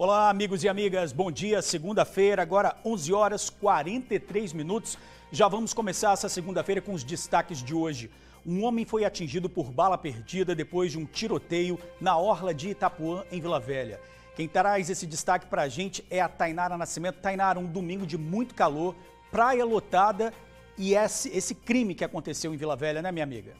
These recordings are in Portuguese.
Olá, amigos e amigas, bom dia, segunda-feira, agora 11 horas 43 minutos. Já vamos começar essa segunda-feira com os destaques de hoje. Um homem foi atingido por bala perdida depois de um tiroteio na orla de Itapuã, em Vila Velha. Quem traz esse destaque pra gente é a Tainara Nascimento. Tainara, um domingo de muito calor, praia lotada e esse crime que aconteceu em Vila Velha, né, minha amiga?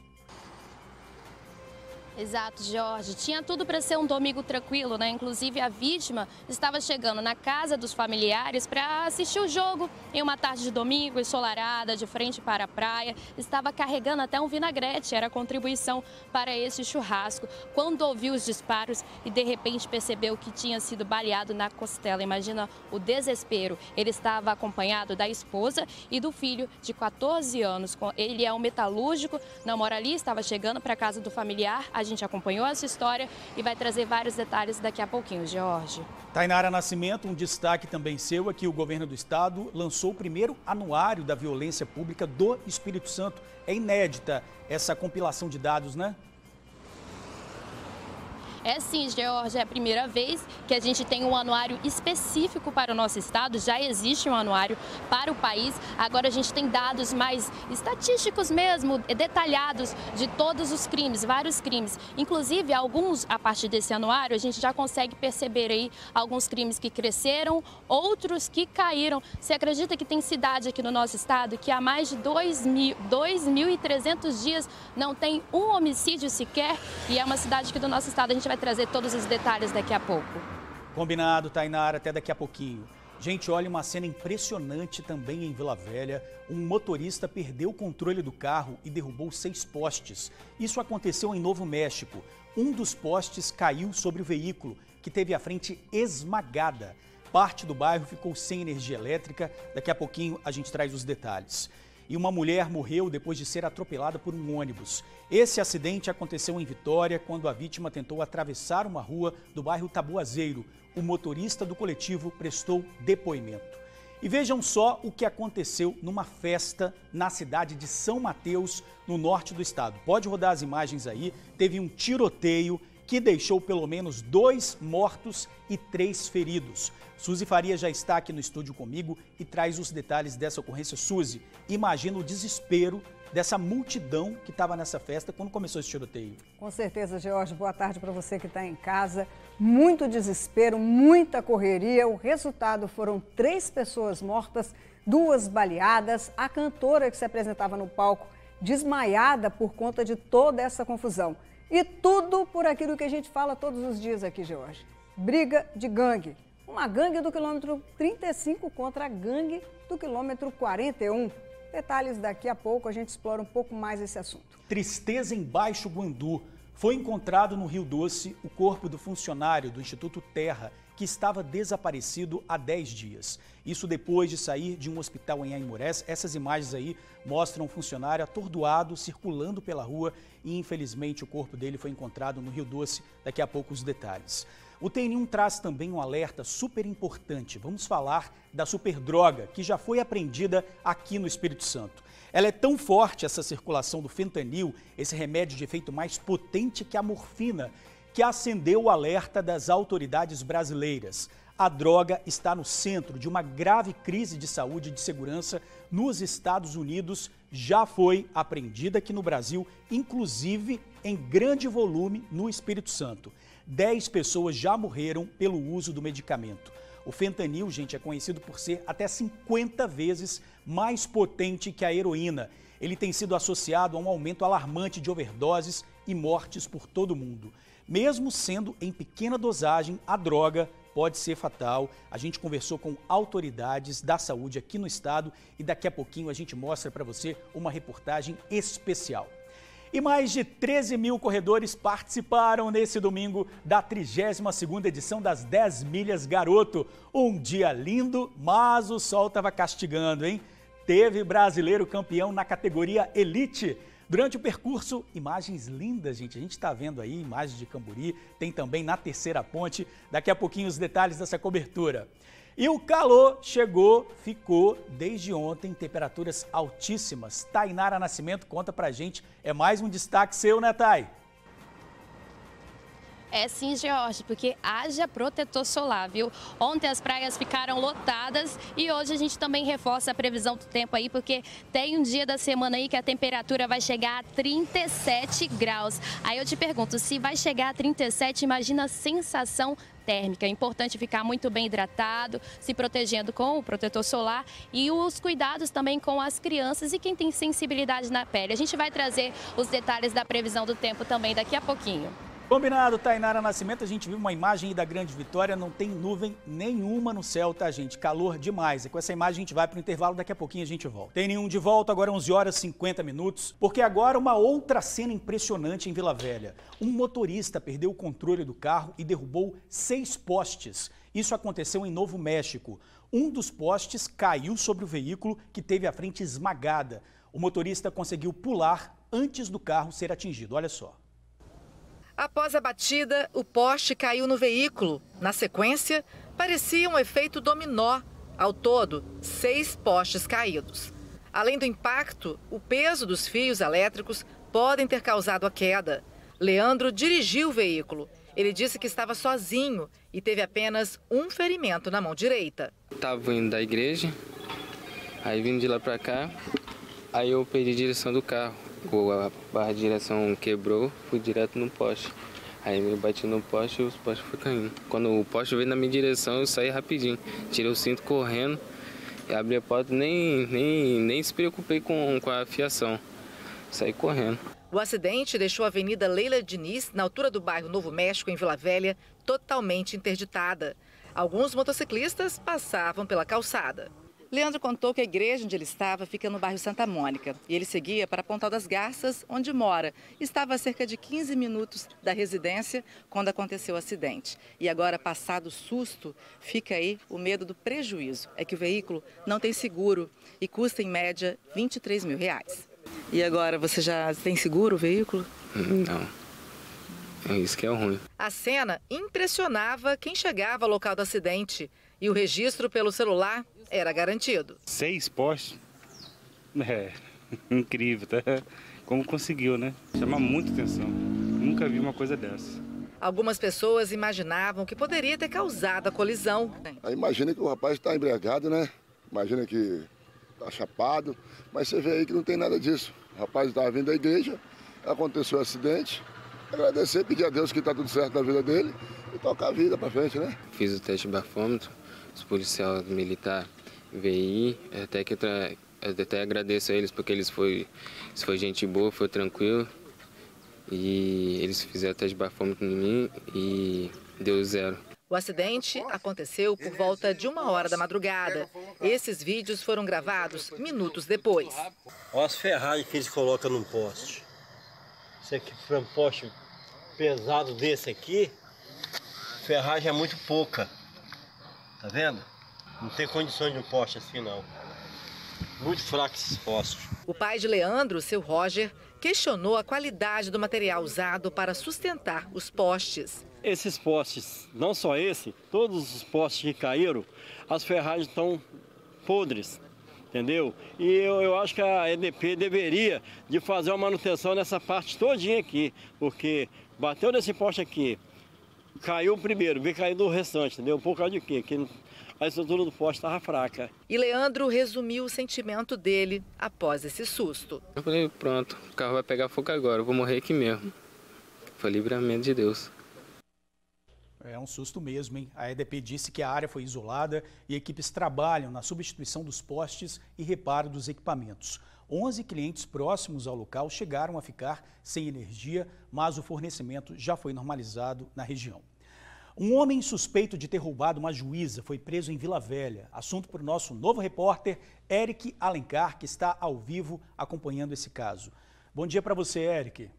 Exato, Jorge. Tinha tudo para ser um domingo tranquilo, né? Inclusive a vítima estava chegando na casa dos familiares para assistir o jogo em uma tarde de domingo, ensolarada, de frente para a praia. Estava carregando até um vinagrete, era a contribuição para esse churrasco. Quando ouviu os disparos e de repente percebeu que tinha sido baleado na costela. Imagina o desespero. Ele estava acompanhado da esposa e do filho de 14 anos. Ele é um metalúrgico, não mora ali, estava chegando para a casa do familiar. A gente acompanhou essa história e vai trazer vários detalhes daqui a pouquinho, Jorge. Tainara Nascimento, um destaque também seu é que o governo do estado lançou o primeiro anuário da violência pública do Espírito Santo. É inédita essa compilação de dados, né? É sim, Jorge, é a primeira vez que a gente tem um anuário específico para o nosso estado, já existe um anuário para o país, agora a gente tem dados mais estatísticos mesmo, detalhados de todos os crimes, vários crimes. Inclusive, alguns, a partir desse anuário, a gente já consegue perceber aí alguns crimes que cresceram, outros que caíram. Você acredita que tem cidade aqui no nosso estado que há mais de 2.300 dias não tem um homicídio sequer? E é uma cidade aqui do nosso estado, a gente vai trazer todos os detalhes daqui a pouco. Combinado, Tainara, até daqui a pouquinho. Gente, olha uma cena impressionante também em Vila Velha. Um motorista perdeu o controle do carro e derrubou 6 postes. Isso aconteceu em Novo México. Um dos postes caiu sobre o veículo, que teve a frente esmagada. Parte do bairro ficou sem energia elétrica. Daqui a pouquinho a gente traz os detalhes. E uma mulher morreu depois de ser atropelada por um ônibus. Esse acidente aconteceu em Vitória, quando a vítima tentou atravessar uma rua do bairro Taboazeiro. O motorista do coletivo prestou depoimento. E vejam só o que aconteceu numa festa na cidade de São Mateus, no norte do estado. Pode rodar as imagens aí. Teve um tiroteio que deixou pelo menos 2 mortos e 3 feridos. Suzy Faria já está aqui no estúdio comigo e traz os detalhes dessa ocorrência. Suzy, imagina o desespero dessa multidão que estava nessa festa quando começou esse tiroteio. Com certeza, Jorge. Boa tarde para você que está em casa. Muito desespero, muita correria. O resultado foram 3 pessoas mortas, 2 baleadas. A cantora que se apresentava no palco desmaiada por conta de toda essa confusão. E tudo por aquilo que a gente fala todos os dias aqui, Jorge. Briga de gangue. Uma gangue do quilômetro 35 contra a gangue do quilômetro 41. Detalhes daqui a pouco, a gente explora um pouco mais esse assunto. Tristeza em Baixo Guandu. Foi encontrado no Rio Doce o corpo do funcionário do Instituto Terra, que estava desaparecido há 10 dias. Isso depois de sair de um hospital em Aimorés. Essas imagens aí mostram um funcionário atordoado, circulando pela rua e infelizmente o corpo dele foi encontrado no Rio Doce. Daqui a pouco os detalhes. O TN1 traz também um alerta super importante. Vamos falar da superdroga, que já foi apreendida aqui no Espírito Santo. Ela é tão forte, essa circulação do fentanil, esse remédio de efeito mais potente que a morfina, que acendeu o alerta das autoridades brasileiras. A droga está no centro de uma grave crise de saúde e de segurança nos Estados Unidos. Já foi apreendida aqui no Brasil, inclusive em grande volume no Espírito Santo. 10 pessoas já morreram pelo uso do medicamento. O fentanil, gente, é conhecido por ser até 50 vezes mais potente que a heroína. Ele tem sido associado a um aumento alarmante de overdoses e mortes por todo o mundo. Mesmo sendo em pequena dosagem, a droga pode ser fatal. A gente conversou com autoridades da saúde aqui no estado e daqui a pouquinho a gente mostra para você uma reportagem especial. E mais de 13 mil corredores participaram nesse domingo da 32ª edição das 10 Milhas Garoto. Um dia lindo, mas o sol estava castigando, hein? Teve brasileiro campeão na categoria Elite. Durante o percurso, imagens lindas, gente. A gente está vendo aí imagens de Camburi, tem também na Terceira Ponte. Daqui a pouquinho os detalhes dessa cobertura. E o calor chegou, ficou desde ontem, temperaturas altíssimas. Tainara Nascimento conta pra gente, é mais um destaque seu, né, Thay? É sim, George, porque haja protetor solar, viu? Ontem as praias ficaram lotadas e hoje a gente também reforça a previsão do tempo aí, porque tem um dia da semana aí que a temperatura vai chegar a 37 graus. Aí eu te pergunto, se vai chegar a 37, imagina a sensação térmica. É importante ficar muito bem hidratado, se protegendo com o protetor solar e os cuidados também com as crianças e quem tem sensibilidade na pele. A gente vai trazer os detalhes da previsão do tempo também daqui a pouquinho. Combinado, Tainara Nascimento, a gente viu uma imagem aí da Grande Vitória, não tem nuvem nenhuma no céu, tá, gente? Calor demais. E com essa imagem a gente vai para o intervalo, daqui a pouquinho a gente volta. Tem nenhum de volta, agora 11 horas e 50 minutos, porque agora uma outra cena impressionante em Vila Velha. Um motorista perdeu o controle do carro e derrubou 6 postes. Isso aconteceu em Novo México. Um dos postes caiu sobre o veículo que teve a frente esmagada. O motorista conseguiu pular antes do carro ser atingido, olha só. Após a batida, o poste caiu no veículo. Na sequência, parecia um efeito dominó. Ao todo, 6 postes caídos. Além do impacto, o peso dos fios elétricos podem ter causado a queda. Leandro dirigiu o veículo. Ele disse que estava sozinho e teve apenas um ferimento na mão direita. Estava indo da igreja, aí vindo de lá para cá, aí eu perdi a direção do carro. A barra de direção quebrou, fui direto no poste. Aí eu bati no poste e os postes foram caindo. Quando o poste veio na minha direção, eu saí rapidinho. Tirei o cinto correndo, e abri a porta, nem se preocupei com a fiação. Saí correndo. O acidente deixou a Avenida Leila Diniz, na altura do bairro Novo México, em Vila Velha, totalmente interditada. Alguns motociclistas passavam pela calçada. Leandro contou que a igreja onde ele estava fica no bairro Santa Mônica e ele seguia para Pontal das Garças, onde mora. Estava a cerca de 15 minutos da residência quando aconteceu o acidente. E agora, passado o susto, fica aí o medo do prejuízo. É que o veículo não tem seguro e custa, em média, R$23 mil. E agora, você já tem seguro o veículo? Não. É isso que é ruim. A cena impressionava quem chegava ao local do acidente e o registro pelo celular era garantido. 6 postes? É, incrível, tá? Como conseguiu, né? Chama muita atenção. Nunca vi uma coisa dessa. Algumas pessoas imaginavam que poderia ter causado a colisão. Imagina que o rapaz está embriagado, né? Imagina que está chapado, mas você vê aí que não tem nada disso. O rapaz estava vindo da igreja, aconteceu o acidente, agradecer, pedir a Deus que está tudo certo na vida dele e tocar a vida para frente, né? Fiz o teste de bafômetro, os policiais militares veio, até agradeço a eles porque eles foi gente boa, foi tranquilo. E eles fizeram teste de bafômetro em mim e deu 0. O acidente aconteceu por volta de 1h da madrugada. Esses vídeos foram gravados minutos depois. Olha as ferragens que eles colocam num poste. Isso aqui foi um poste pesado desse aqui, ferragem é muito pouca. Tá vendo? Não tem condições de um poste assim, não. Muito fraco esses postes. O pai de Leandro, seu Roger, questionou a qualidade do material usado para sustentar os postes. Esses postes, não só esse, todos os postes que caíram, as ferragens estão podres, entendeu? E eu acho que a EDP deveria de fazer uma manutenção nessa parte todinha aqui, porque bateu nesse poste aqui, caiu o primeiro, veio cair do restante, entendeu? Por causa de quê? Que a estrutura do poste estava fraca. E Leandro resumiu o sentimento dele após esse susto. Eu falei, pronto, o carro vai pegar fogo agora, eu vou morrer aqui mesmo. Foi livramento de Deus. É um susto mesmo, hein? A EDP disse que a área foi isolada e equipes trabalham na substituição dos postes e reparo dos equipamentos. 11 clientes próximos ao local chegaram a ficar sem energia, mas o fornecimento já foi normalizado na região. Um homem suspeito de ter roubado uma juíza foi preso em Vila Velha. Assunto para o nosso novo repórter, Eric Alencar, que está ao vivo acompanhando esse caso. Bom dia para você, Eric.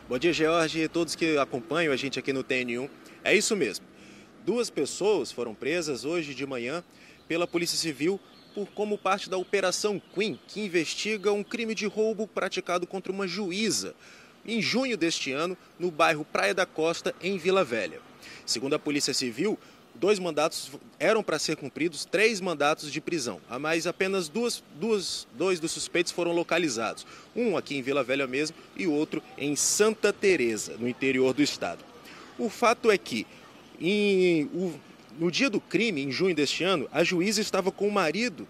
Bom dia, George, e todos que acompanham a gente aqui no TN1. É isso mesmo. 2 pessoas foram presas hoje de manhã pela Polícia Civil como parte da Operação Queen, que investiga um crime de roubo praticado contra uma juíza em junho deste ano, no bairro Praia da Costa, em Vila Velha. Segundo a Polícia Civil, 2 mandatos eram para ser cumpridos, 3 mandatos de prisão, mas apenas dois dos suspeitos foram localizados. Um aqui em Vila Velha mesmo e o outro em Santa Teresa, no interior do estado. O fato é que no dia do crime, em junho deste ano, a juíza estava com o marido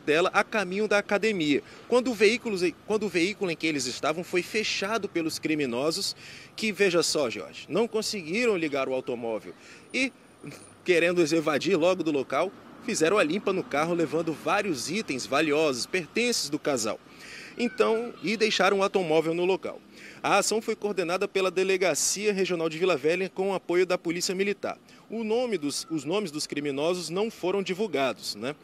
dela a caminho da academia, quando o veículo em que eles estavam foi fechado pelos criminosos, que, veja só, Jorge, não conseguiram ligar o automóvel e, querendo evadir logo do local, fizeram a limpa no carro, levando vários itens valiosos, pertences do casal. Então, e deixaram o automóvel no local. A ação foi coordenada pela Delegacia Regional de Vila Velha com o apoio da Polícia Militar. Os nomes dos criminosos não foram divulgados, né?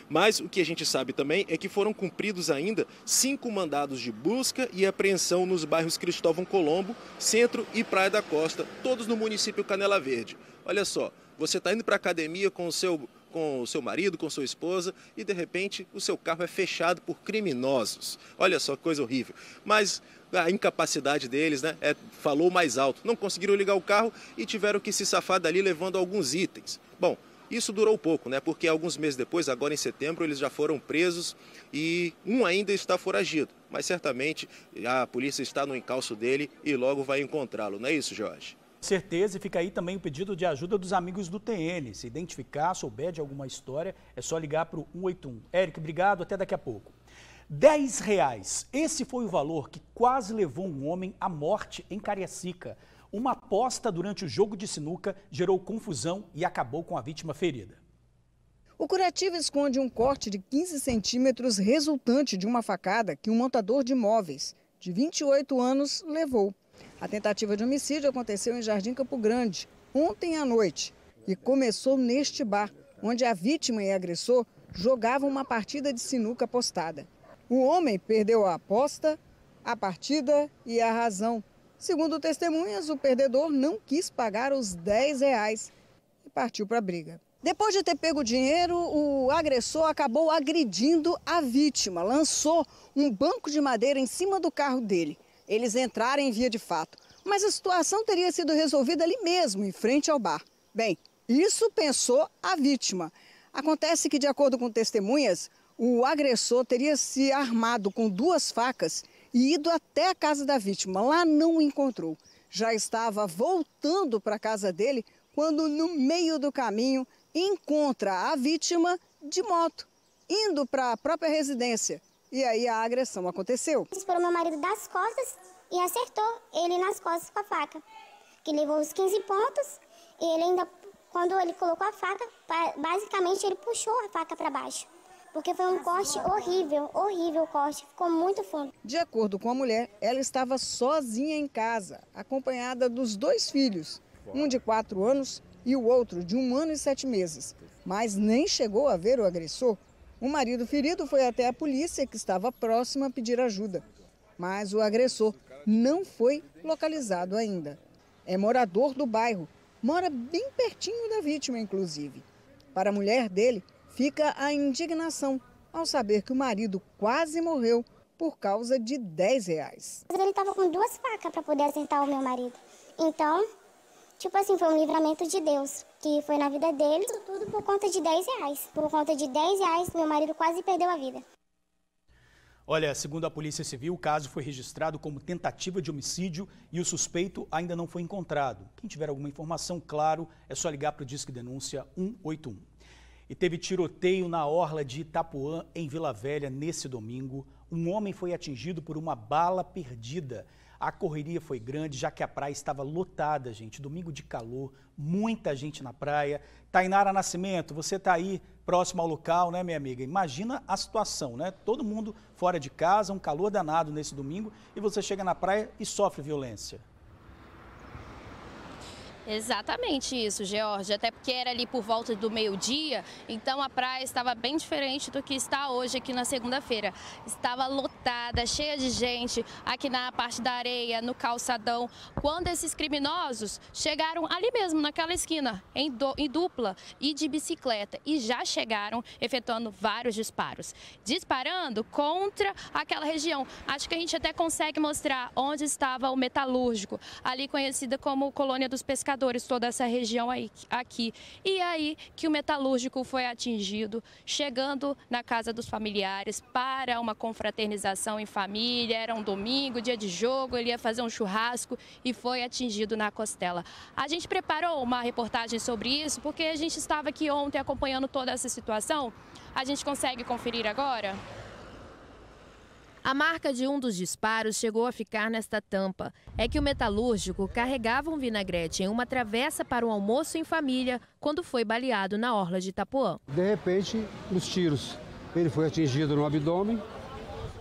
Mas o que a gente sabe também é que foram cumpridos ainda 5 mandados de busca e apreensão nos bairros Cristóvão Colombo, Centro e Praia da Costa, todos no município Canela Verde. Olha só, você está indo para a academia com o seu marido, com sua esposa, e de repente o seu carro é fechado por criminosos. Olha só que coisa horrível. Mas a incapacidade deles, né, falou mais alto. Não conseguiram ligar o carro e tiveram que se safar dali levando alguns itens. Bom, isso durou pouco, né, porque alguns meses depois, agora em setembro, eles já foram presos e um ainda está foragido. Mas certamente a polícia está no encalço dele e logo vai encontrá-lo. Não é isso, Jorge? Certeza, e fica aí também o pedido de ajuda dos amigos do TN. Se identificar, souber de alguma história, é só ligar para o 181. Érico, obrigado, até daqui a pouco. R$10. Esse foi o valor que quase levou um homem à morte em Cariacica. Uma aposta durante o jogo de sinuca gerou confusão e acabou com a vítima ferida. O curativo esconde um corte de 15 centímetros resultante de uma facada que um montador de móveis de 28 anos levou. A tentativa de homicídio aconteceu em Jardim Campo Grande, ontem à noite, e começou neste bar, onde a vítima e agressor jogavam uma partida de sinuca apostada. O homem perdeu a aposta, a partida e a razão. Segundo testemunhas, o perdedor não quis pagar os R$10 e partiu para a briga. Depois de ter pego o dinheiro, o agressor acabou agredindo a vítima, lançou um banco de madeira em cima do carro dele. Eles entraram em via de fato, mas a situação teria sido resolvida ali mesmo, em frente ao bar. Bem, isso pensou a vítima. Acontece que, de acordo com testemunhas, o agressor teria se armado com 2 facas e ido até a casa da vítima. Lá não o encontrou. Já estava voltando para a casa dele quando, no meio do caminho, encontra a vítima de moto, indo para a própria residência. E aí a agressão aconteceu. Disparou meu marido das costas e acertou ele nas costas com a faca, que levou os 15 pontos e ele ainda, quando ele colocou a faca, basicamente ele puxou a faca para baixo. Porque foi um corte horrível, horrível o corte, ficou muito fundo. De acordo com a mulher, ela estava sozinha em casa, acompanhada dos 2 filhos, um de 4 anos e o outro de 1 ano e 7 meses. Mas nem chegou a ver o agressor. O marido ferido foi até a polícia, que estava próxima, a pedir ajuda. Mas o agressor não foi localizado ainda. É morador do bairro, mora bem pertinho da vítima, inclusive. Para a mulher dele, fica a indignação ao saber que o marido quase morreu por causa de R$10. Ele estava com 2 facas para poder acertar o meu marido. Então, tipo assim, foi um livramento de Deus, que foi na vida dele, isso tudo por conta de R$10. Por conta de R$10, meu marido quase perdeu a vida. Olha, segundo a Polícia Civil, o caso foi registrado como tentativa de homicídio e o suspeito ainda não foi encontrado. Quem tiver alguma informação, claro, é só ligar para o Disque Denúncia 181. E teve tiroteio na orla de Itapuã, em Vila Velha, nesse domingo. Um homem foi atingido por uma bala perdida. A correria foi grande, já que a praia estava lotada, gente. Domingo de calor, muita gente na praia. Tainara Nascimento, você está aí próximo ao local, né, minha amiga? Imagina a situação, né? Todo mundo fora de casa, um calor danado nesse domingo, e você chega na praia e sofre violência. Exatamente isso, Georgia, até porque era ali por volta do meio-dia, então a praia estava bem diferente do que está hoje aqui na segunda-feira. Estava lotada, cheia de gente aqui na parte da areia, no calçadão, quando esses criminosos chegaram ali mesmo, naquela esquina, em dupla e de bicicleta, e já chegaram efetuando vários disparos. Disparando contra aquela região. Acho que a gente até consegue mostrar onde estava o metalúrgico, ali conhecida como Colônia dos Pescadores. pescadores, toda essa região aqui. E aí que o metalúrgico foi atingido, chegando na casa dos familiares para uma confraternização em família. Era um domingo, dia de jogo, ele ia fazer um churrasco e foi atingido na costela. A gente preparou uma reportagem sobre isso porque a gente estava aqui ontem acompanhando toda essa situação. A gente consegue conferir agora? A marca de um dos disparos chegou a ficar nesta tampa. É que o metalúrgico carregava um vinagrete em uma travessa para um almoço em família quando foi baleado na orla de Itapuã. De repente, os tiros. Ele foi atingido no abdômen,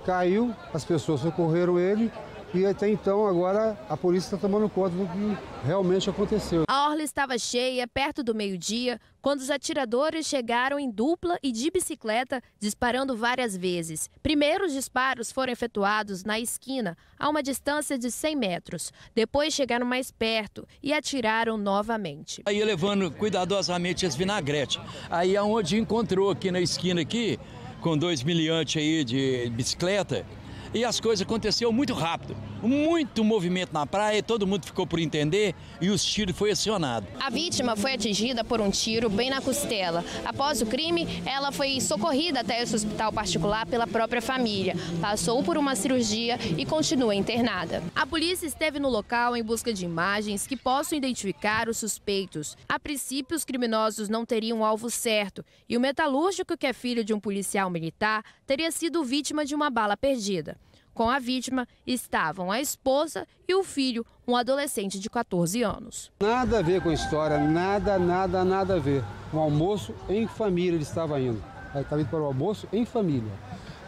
caiu, as pessoas socorreram ele e até então agora a polícia está tomando conta do que realmente aconteceu. A orla estava cheia, perto do meio-dia, quando os atiradores chegaram em dupla e de bicicleta, disparando várias vezes. Primeiro, os disparos foram efetuados na esquina, a uma distância de 100 metros. Depois chegaram mais perto e atiraram novamente. Aí levando cuidadosamente esse vinagrete. Aí aonde encontrou aqui na esquina aqui, com 2 miliantes aí de bicicleta, e as coisas aconteceram muito rápido. Muito movimento na praia, todo mundo ficou por entender e os tiros foram acionados. A vítima foi atingida por um tiro bem na costela. Após o crime, ela foi socorrida até esse hospital particular pela própria família. Passou por uma cirurgia e continua internada. A polícia esteve no local em busca de imagens que possam identificar os suspeitos. A princípio, os criminosos não teriam um alvo certo e o metalúrgico, que é filho de um policial militar, teria sido vítima de uma bala perdida. Com a vítima estavam a esposa e o filho, um adolescente de 14 anos. Nada a ver com a história, nada a ver. Um almoço em família ele estava indo. Ele estava indo para o almoço em família.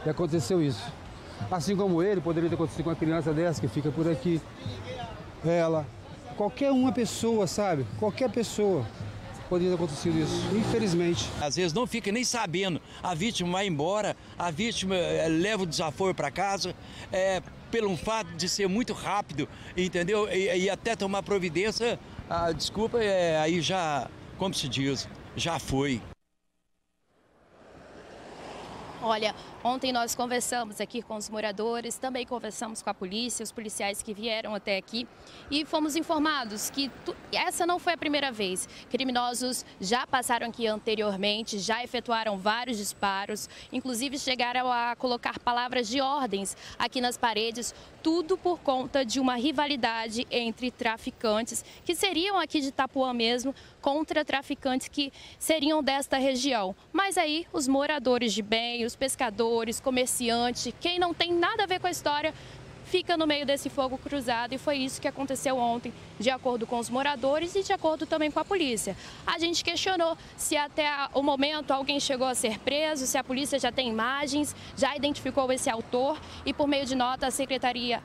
E aconteceu isso. Assim como ele, poderia ter acontecido com uma criança dessa que fica por aqui. Ela, qualquer uma pessoa, sabe? Qualquer pessoa. Poderia ter acontecido isso, infelizmente. Às vezes não fica nem sabendo, a vítima vai embora, a vítima leva o desaforo para casa, pelo fato de ser muito rápido, entendeu? E até tomar providência, desculpa, aí já, como se diz, já foi. Olha, ontem nós conversamos aqui com os moradores, também conversamos com a polícia, os policiais que vieram até aqui e fomos informados que essa não foi a primeira vez. Criminosos já passaram aqui anteriormente, já efetuaram vários disparos, inclusive chegaram a colocar palavras de ordens aqui nas paredes, tudo por conta de uma rivalidade entre traficantes, que seriam aqui de Itapuã mesmo, contra traficantes que seriam desta região. Mas aí os moradores de bem, os pescadores, comerciantes, quem não tem nada a ver com a história, fica no meio desse fogo cruzado e foi isso que aconteceu ontem, de acordo com os moradores e de acordo também com a polícia. A gente questionou se até o momento alguém chegou a ser preso, se a polícia já tem imagens, já identificou esse autor e por meio de nota a Secretaria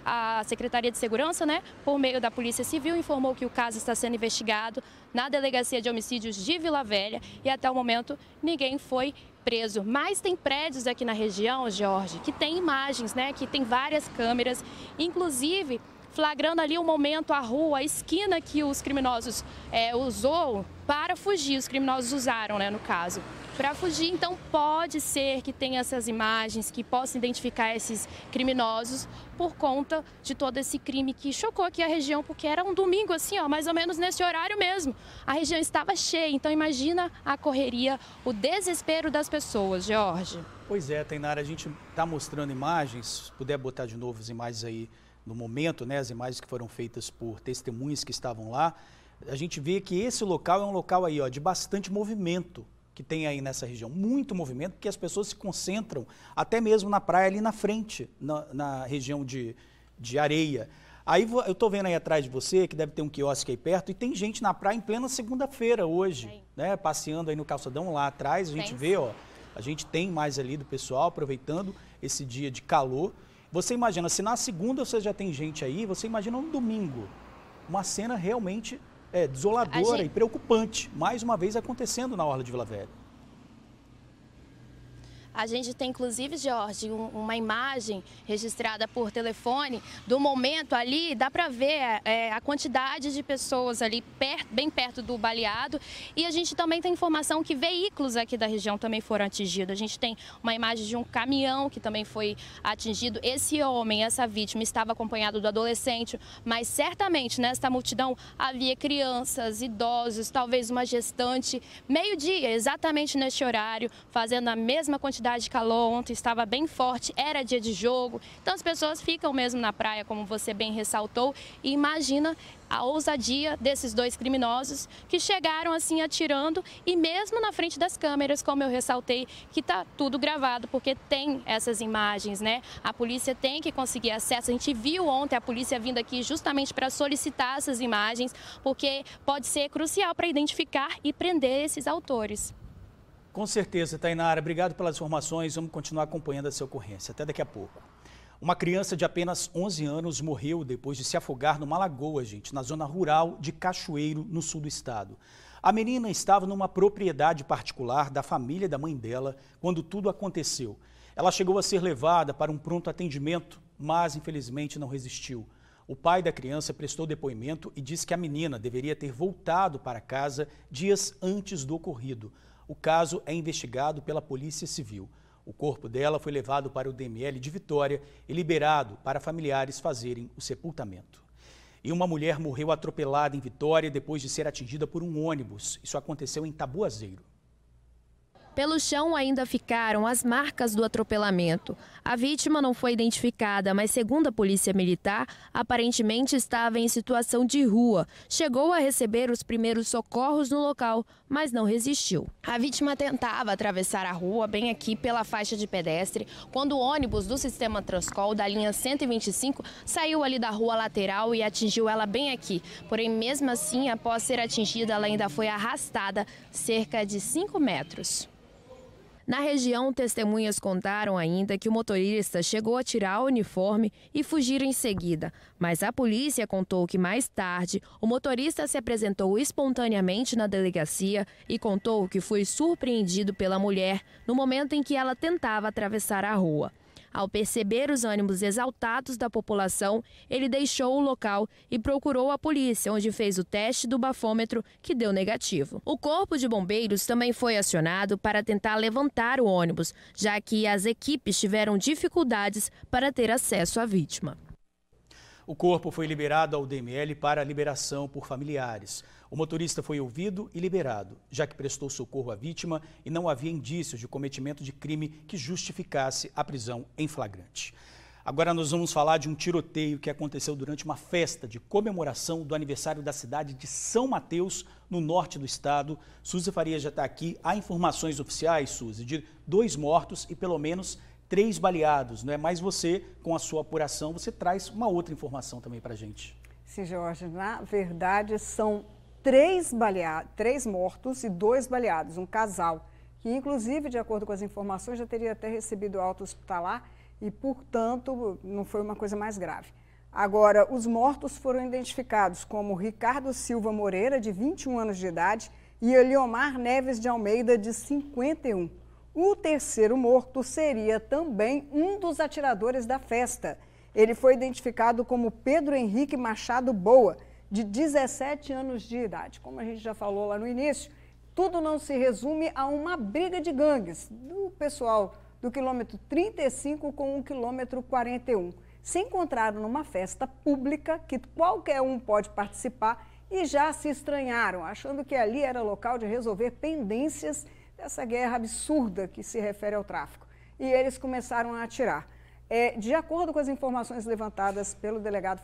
de Segurança, por meio da Polícia Civil, informou que o caso está sendo investigado na Delegacia de Homicídios de Vila Velha e até o momento ninguém foi preso. Mas tem prédios aqui na região, Jorge, que tem imagens, que tem várias câmeras, inclusive flagrando ali o momento, a rua, a esquina que os criminosos usou para fugir. Os criminosos usaram, no caso, para fugir. Então pode ser que tenha essas imagens, que possa identificar esses criminosos por conta de todo esse crime que chocou aqui a região, porque era um domingo assim, mais ou menos nesse horário mesmo. A região estava cheia, então imagina a correria, o desespero das pessoas, Jorge. Pois é, Tainara, a gente está mostrando imagens, se puder botar de novo as imagens aí no momento, as imagens que foram feitas por testemunhas que estavam lá, a gente vê que esse local é um local aí, de bastante movimento que tem aí nessa região, muito movimento, porque as pessoas se concentram até mesmo na praia ali na frente, na região de areia. Aí eu estou vendo aí atrás de você, que deve ter um quiosque aí perto, e tem gente na praia em plena segunda-feira hoje, passeando aí no calçadão lá atrás, a gente vê, a gente tem mais ali do pessoal aproveitando esse dia de calor. Você imagina, se na segunda você já tem gente aí, você imagina um domingo, uma cena realmente desoladora e preocupante, mais uma vez acontecendo na orla de Vila Velha. A gente tem, inclusive, Jorge, uma imagem registrada por telefone do momento ali, dá para ver a quantidade de pessoas ali bem perto do baleado. E a gente também tem informação que veículos aqui da região também foram atingidos. A gente tem uma imagem de um caminhão que também foi atingido. Esse homem, essa vítima, estava acompanhado do adolescente, mas certamente nesta multidão havia crianças, idosos, talvez uma gestante. Meio-dia, exatamente neste horário, fazendo a mesma quantidade de calor. Ontem estava bem forte, era dia de jogo, então as pessoas ficam mesmo na praia, como você bem ressaltou, e imagina a ousadia desses dois criminosos que chegaram assim atirando e mesmo na frente das câmeras, como eu ressaltei, que está tudo gravado, porque tem essas imagens, né? A polícia tem que conseguir acesso. A gente viu ontem a polícia vindo aqui justamente para solicitar essas imagens, porque pode ser crucial para identificar e prender esses autores. Com certeza, Tainara. Obrigado pelas informações. Vamos continuar acompanhando essa ocorrência. Até daqui a pouco. Uma criança de apenas 11 anos morreu depois de se afogar numa lagoa, gente, na zona rural de Cachoeiro, no sul do estado. A menina estava numa propriedade particular da família da mãe dela quando tudo aconteceu. Ela chegou a ser levada para um pronto atendimento, mas infelizmente não resistiu. O pai da criança prestou depoimento e disse que a menina deveria ter voltado para casa dias antes do ocorrido. O caso é investigado pela Polícia Civil. O corpo dela foi levado para o DML de Vitória e liberado para familiares fazerem o sepultamento. E uma mulher morreu atropelada em Vitória depois de ser atingida por um ônibus. Isso aconteceu em Tabuazeiro. Pelo chão ainda ficaram as marcas do atropelamento. A vítima não foi identificada, mas segundo a Polícia Militar, aparentemente estava em situação de rua. Chegou a receber os primeiros socorros no local, mas não resistiu. A vítima tentava atravessar a rua bem aqui pela faixa de pedestre, quando o ônibus do sistema Transcol da linha 125 saiu ali da rua lateral e atingiu ela bem aqui. Porém, mesmo assim, após ser atingida, ela ainda foi arrastada cerca de 5 metros. Na região, testemunhas contaram ainda que o motorista chegou a tirar o uniforme e fugir em seguida. Mas a polícia contou que mais tarde, o motorista se apresentou espontaneamente na delegacia e contou que foi surpreendido pela mulher no momento em que ela tentava atravessar a rua. Ao perceber os ânimos exaltados da população, ele deixou o local e procurou a polícia, onde fez o teste do bafômetro, que deu negativo. O Corpo de Bombeiros também foi acionado para tentar levantar o ônibus, já que as equipes tiveram dificuldades para ter acesso à vítima. O corpo foi liberado ao DML para liberação por familiares. O motorista foi ouvido e liberado, já que prestou socorro à vítima e não havia indícios de cometimento de crime que justificasse a prisão em flagrante. Agora nós vamos falar de um tiroteio que aconteceu durante uma festa de comemoração do aniversário da cidade de São Mateus, no norte do estado. Suzy Faria já está aqui. Há informações oficiais, Suzy, de 2 mortos e pelo menos 3 baleados, não é? Mas você, com a sua apuração, você traz uma outra informação também para a gente. Sim, Jorge, na verdade são 3 mortos e 2 baleados, um casal, que inclusive, de acordo com as informações, já teria até recebido alta hospitalar e, portanto, não foi uma coisa mais grave. Agora, os mortos foram identificados como Ricardo Silva Moreira, de 21 anos de idade, e Eliomar Neves de Almeida, de 51. O terceiro morto seria também um dos atiradores da festa. Ele foi identificado como Pedro Henrique Machado Boa, de 17 anos de idade. Como a gente já falou lá no início, tudo não se resume a uma briga de gangues do pessoal do quilômetro 35 com o quilômetro 41. Se encontraram numa festa pública que qualquer um pode participar e já se estranharam, achando que ali era local de resolver pendências dessa guerra absurda que se refere ao tráfico. E eles começaram a atirar. De acordo com as informações levantadas pelo delegado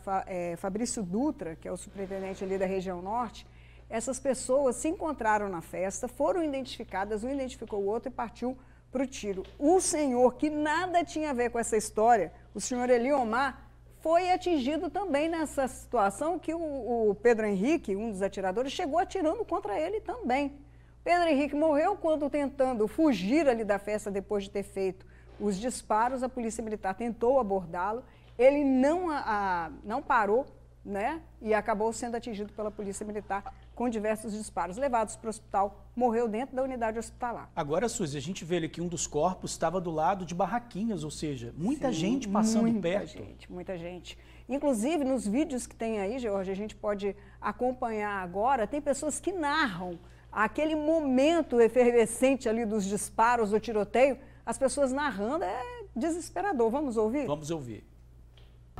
Fabrício Dutra, que é o superintendente ali da região norte, essas pessoas se encontraram na festa, foram identificadas, um identificou o outro e partiu para o tiro. O senhor, que nada tinha a ver com essa história, o senhor Eliomar, foi atingido também nessa situação que o Pedro Henrique, um dos atiradores, chegou atirando contra ele também. Pedro Henrique morreu quando tentando fugir ali da festa depois de ter feito os disparos. A Polícia Militar tentou abordá-lo, ele não parou, né? E acabou sendo atingido pela Polícia Militar com diversos disparos. Levados para o hospital, morreu dentro da unidade hospitalar. Agora, Suzy, a gente vê ali que um dos corpos estava do lado de barraquinhas, ou seja, muita gente passando perto. Muita gente. Inclusive, nos vídeos que tem aí, George, a gente pode acompanhar agora, tem pessoas que narram aquele momento efervescente ali dos disparos, do tiroteio, as pessoas narrando, é desesperador. Vamos ouvir? Vamos ouvir.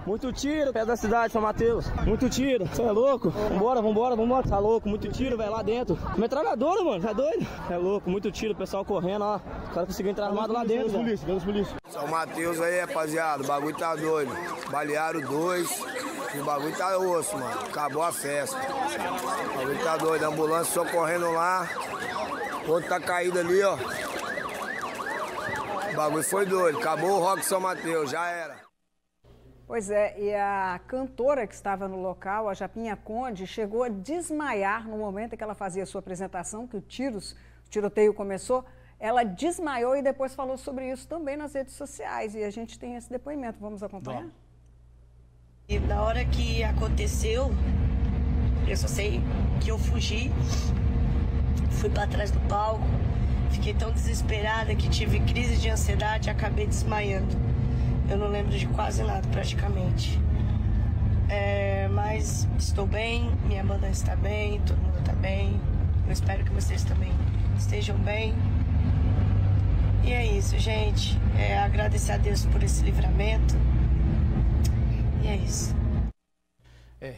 Muito tiro, perto da cidade, São Mateus. Muito tiro, você é louco? Vambora. Tá louco, muito tiro, velho, lá dentro. Metralhadora, mano, tá doido? É louco, muito tiro, o pessoal correndo, ó. Os caras conseguiram entrar armado lá dentro, polícia. São Mateus aí, rapaziada, o bagulho tá doido. Balearam 2, o bagulho tá osso, mano. Acabou a festa. O bagulho tá doido, a ambulância só correndo lá. O outro tá caído ali, ó. O bagulho foi doido, acabou o Rock São Mateus, já era. Pois é, e a cantora que estava no local, a Japinha Conde, chegou a desmaiar no momento em que ela fazia a sua apresentação, que o tiroteio começou. Ela desmaiou e depois falou sobre isso também nas redes sociais. E a gente tem esse depoimento, vamos acompanhar? E na hora que aconteceu, eu só sei que eu fugi, fui para trás do palco, fiquei tão desesperada que tive crise de ansiedade e acabei desmaiando. Eu não lembro de quase nada, praticamente. Mas estou bem, minha banda está bem, todo mundo está bem. Eu espero que vocês também estejam bem. E é isso, gente. Agradecer a Deus por esse livramento. E é isso.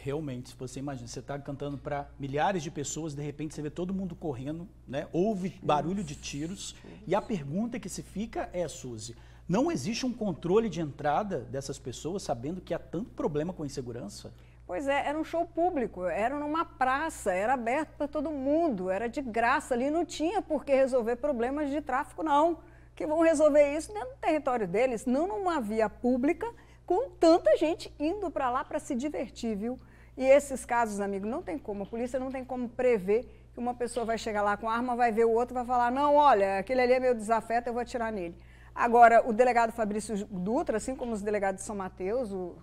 Realmente, se você imagina, você está cantando para milhares de pessoas, de repente você vê todo mundo correndo, né? Houve barulho de tiros. E a pergunta que se fica é, Suzy, não existe um controle de entrada dessas pessoas, sabendo que há tanto problema com a insegurança? Pois é, era um show público, era numa praça, era aberto para todo mundo, era de graça ali, não tinha por que resolver problemas de tráfico, não. Que vão resolver isso dentro do território deles, não numa via pública, com tanta gente indo para lá para se divertir, viu? E esses casos, amigo, não tem como, a polícia não tem como prever que uma pessoa vai chegar lá com arma, vai ver o outro, vai falar, não, olha, aquele ali é meu desafeto, eu vou atirar nele. Agora, o delegado Fabrício Dutra, assim como os delegados de São Mateus, o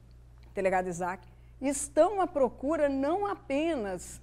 delegado Isaac, estão à procura não apenas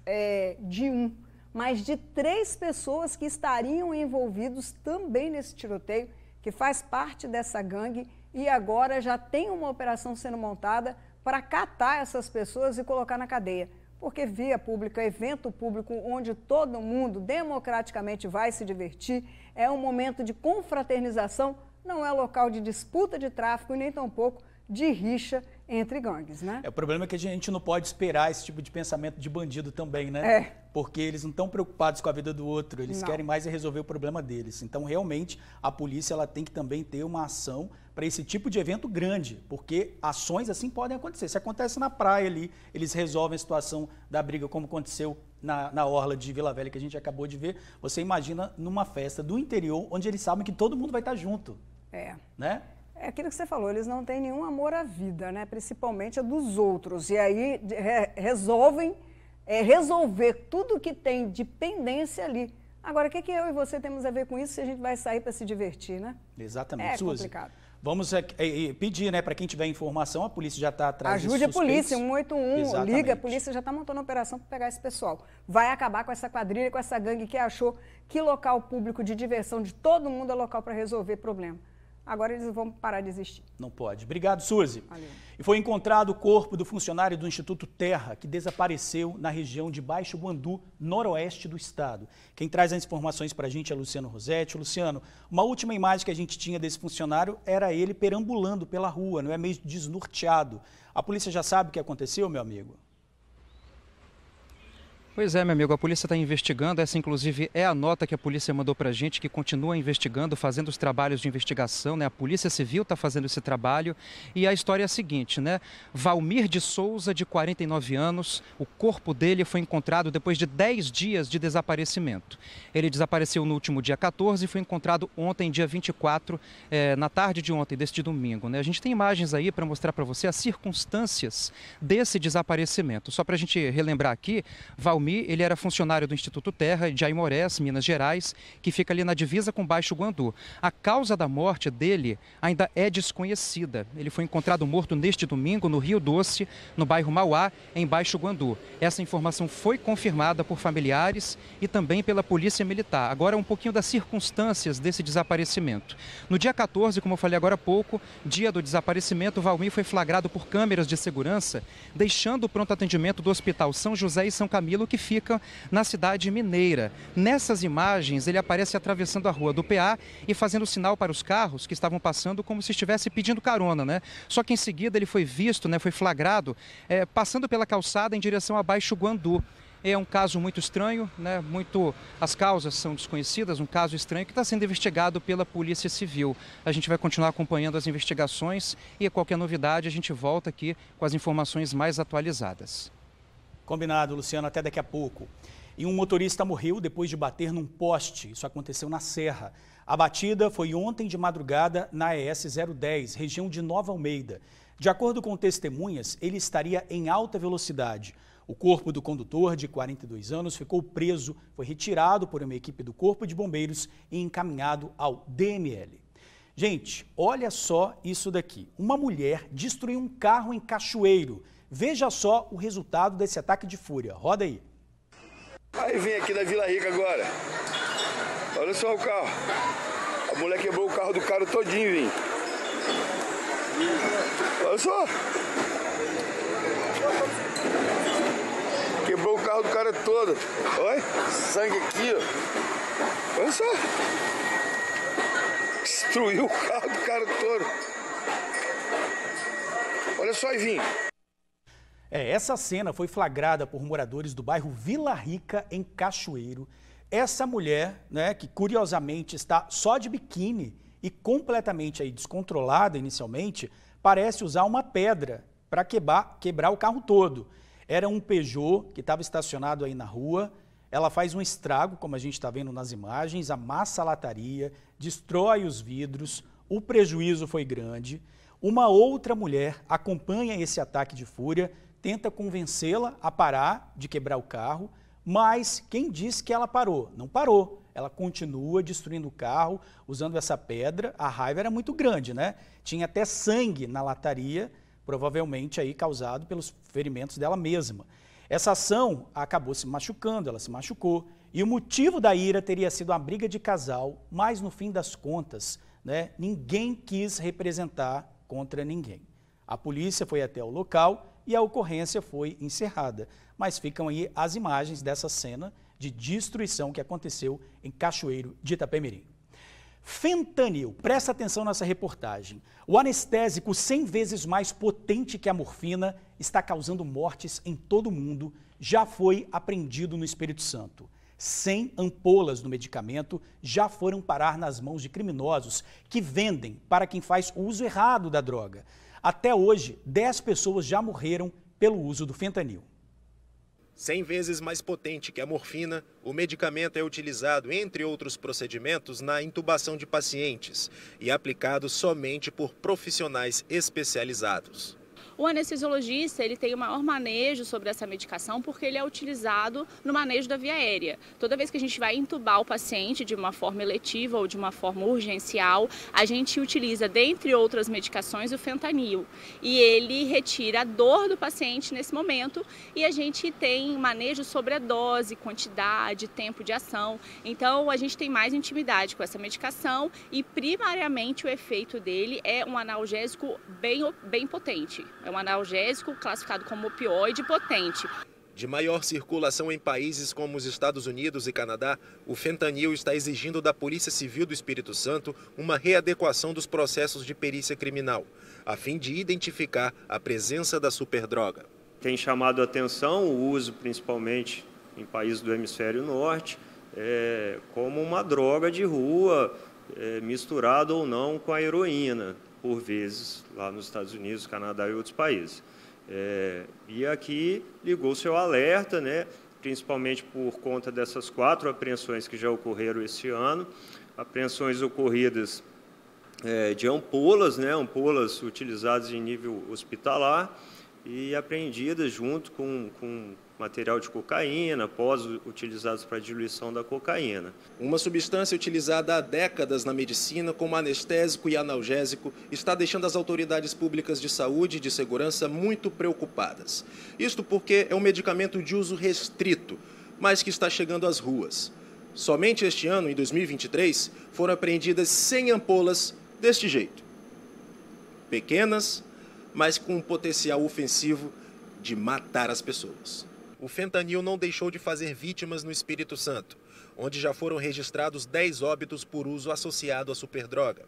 de um, mas de 3 pessoas que estariam envolvidos também nesse tiroteio, que faz parte dessa gangue e agora já tem uma operação sendo montada para catar essas pessoas e colocar na cadeia. Porque via pública, evento público onde todo mundo democraticamente vai se divertir, é um momento de confraternização, não é local de disputa de tráfico e nem tampouco de rixa entre gangues, né? O problema é que a gente não pode esperar esse tipo de pensamento de bandido também, né? Porque eles não estão preocupados com a vida do outro, eles querem mais resolver o problema deles. Então, realmente, a polícia ela tem que também ter uma ação para esse tipo de evento grande, porque ações assim podem acontecer. Se acontece na praia ali, eles resolvem a situação da briga, como aconteceu na orla de Vila Velha, que a gente acabou de ver. Você imagina numa festa do interior, onde eles sabem que todo mundo vai estar junto. Né? É aquilo que você falou, eles não têm nenhum amor à vida, né? Principalmente a dos outros. E aí resolvem resolver tudo que tem de pendência ali. Agora, o que eu e você temos a ver com isso se a gente vai sair para se divertir, né? Exatamente, Suzy. Complicado. Vamos pedir, né, para quem tiver informação, a polícia já está atrás dos suspeitos. Ajude a polícia, 181, Exatamente. Liga, a polícia já está montando uma operação para pegar esse pessoal. Vai acabar com essa quadrilha, com essa gangue que achou que local público de diversão de todo mundo é local para resolver problema. Agora eles vão parar de existir. Não pode. Obrigado, Suzy. Valeu. E foi encontrado o corpo do funcionário do Instituto Terra, que desapareceu na região de Baixo Guandu, noroeste do estado. Quem traz as informações para a gente é Luciano Rosetti. Luciano, uma última imagem que a gente tinha desse funcionário era ele perambulando pela rua, não é, meio desnorteado. A polícia já sabe o que aconteceu, meu amigo? Pois é, meu amigo, a polícia está investigando, essa inclusive é a nota que a polícia mandou para a gente, que continua investigando, fazendo os trabalhos de investigação, né? A Polícia Civil está fazendo esse trabalho e a história é a seguinte, né? Valmir de Souza, de 49 anos, o corpo dele foi encontrado depois de 10 dias de desaparecimento. Ele desapareceu no último dia 14 e foi encontrado ontem, dia 24, na tarde de ontem, deste domingo, né? A gente tem imagens aí para mostrar para você as circunstâncias desse desaparecimento. Só para a gente relembrar aqui, Valmir Valmir, ele era funcionário do Instituto Terra de Aimorés, Minas Gerais, que fica ali na divisa com Baixo Guandu. A causa da morte dele ainda é desconhecida. Ele foi encontrado morto neste domingo no Rio Doce, no bairro Mauá, em Baixo Guandu. Essa informação foi confirmada por familiares e também pela Polícia Militar. Agora, um pouquinho das circunstâncias desse desaparecimento. No dia 14, como eu falei agora há pouco, dia do desaparecimento, Valmir foi flagrado por câmeras de segurança, deixando o pronto atendimento do Hospital São José e São Camilo, que fica na cidade mineira. Nessas imagens, ele aparece atravessando a rua do PA e fazendo sinal para os carros que estavam passando como se estivesse pedindo carona, né? Só que em seguida ele foi visto, né, foi flagrado, passando pela calçada em direção a Baixo Guandu. É um caso muito estranho, né? As causas são desconhecidas, um caso estranho que está sendo investigado pela Polícia Civil. A gente vai continuar acompanhando as investigações e qualquer novidade a gente volta aqui com as informações mais atualizadas. Combinado, Luciano, até daqui a pouco. E um motorista morreu depois de bater num poste. Isso aconteceu na Serra. A batida foi ontem de madrugada na ES 010, região de Nova Almeida. De acordo com testemunhas, ele estaria em alta velocidade. O corpo do condutor, de 42 anos, ficou preso, foi retirado por uma equipe do Corpo de Bombeiros e encaminhado ao DML. Gente, olha só isso daqui. Uma mulher destruiu um carro em Cachoeiro. Veja só o resultado desse ataque de fúria. Roda aí. Aí vem aqui na Vila Rica agora. Olha só o carro. A mulher quebrou o carro do cara todinho, vem. Olha só. Quebrou o carro do cara todo. Olha, sangue aqui, ó. Olha só. Destruiu o carro do cara todo. Olha só, Ivinho. Essa cena foi flagrada por moradores do bairro Vila Rica, em Cachoeiro. Essa mulher, né, que curiosamente está só de biquíni e completamente aí descontrolada inicialmente, parece usar uma pedra para quebrar o carro todo. Era um Peugeot que estava estacionado aí na rua. Ela faz um estrago, como a gente está vendo nas imagens, amassa a lataria, destrói os vidros, o prejuízo foi grande. Uma outra mulher acompanha esse ataque de fúria, tenta convencê-la a parar de quebrar o carro, mas quem disse que ela parou? Não parou. Ela continua destruindo o carro, usando essa pedra. A raiva era muito grande, né? Tinha até sangue na lataria, provavelmente aí causado pelos ferimentos dela mesma. Essa ação acabou se machucando, ela se machucou, e o motivo da ira teria sido uma briga de casal, mas no fim das contas, né, ninguém quis representar contra ninguém. A polícia foi até o local e a ocorrência foi encerrada, mas ficam aí as imagens dessa cena de destruição que aconteceu em Cachoeiro de Itapemirim. Fentanil, presta atenção nessa reportagem. O anestésico 100 vezes mais potente que a morfina está causando mortes em todo o mundo. Já foi apreendido no Espírito Santo. 100 ampolas do medicamento já foram parar nas mãos de criminosos que vendem para quem faz uso errado da droga. Até hoje, 10 pessoas já morreram pelo uso do fentanil. 100 vezes mais potente que a morfina, o medicamento é utilizado, entre outros procedimentos, na intubação de pacientes e aplicado somente por profissionais especializados. O anestesiologista ele tem o maior manejo sobre essa medicação porque ele é utilizado no manejo da via aérea. Toda vez que a gente vai intubar o paciente de uma forma eletiva ou de uma forma urgencial, a gente utiliza, dentre outras medicações, o fentanil. E ele retira a dor do paciente nesse momento e a gente tem manejo sobre a dose, quantidade, tempo de ação. Então a gente tem mais intimidade com essa medicação e primariamente o efeito dele é um analgésico bem potente. É um analgésico classificado como opioide potente. De maior circulação em países como os Estados Unidos e Canadá, o fentanil está exigindo da Polícia Civil do Espírito Santo uma readequação dos processos de perícia criminal, a fim de identificar a presença da superdroga. Tem chamado a atenção o uso, principalmente em países do hemisfério norte, como uma droga de rua, misturada ou não com a heroína, por vezes, lá nos Estados Unidos, Canadá e outros países. E aqui ligou seu alerta, né, principalmente por conta dessas 4 apreensões que já ocorreram esse ano, apreensões ocorridas de ampolas, né, ampolas utilizadas em nível hospitalar e apreendidas junto com material de cocaína, pós utilizados para a diluição da cocaína. Uma substância utilizada há décadas na medicina como anestésico e analgésico está deixando as autoridades públicas de saúde e de segurança muito preocupadas. Isto porque é um medicamento de uso restrito, mas que está chegando às ruas. Somente este ano, em 2023, foram apreendidas 100 ampolas deste jeito. Pequenas, mas com um potencial ofensivo de matar as pessoas. O fentanil não deixou de fazer vítimas no Espírito Santo, onde já foram registrados 10 óbitos por uso associado à superdroga.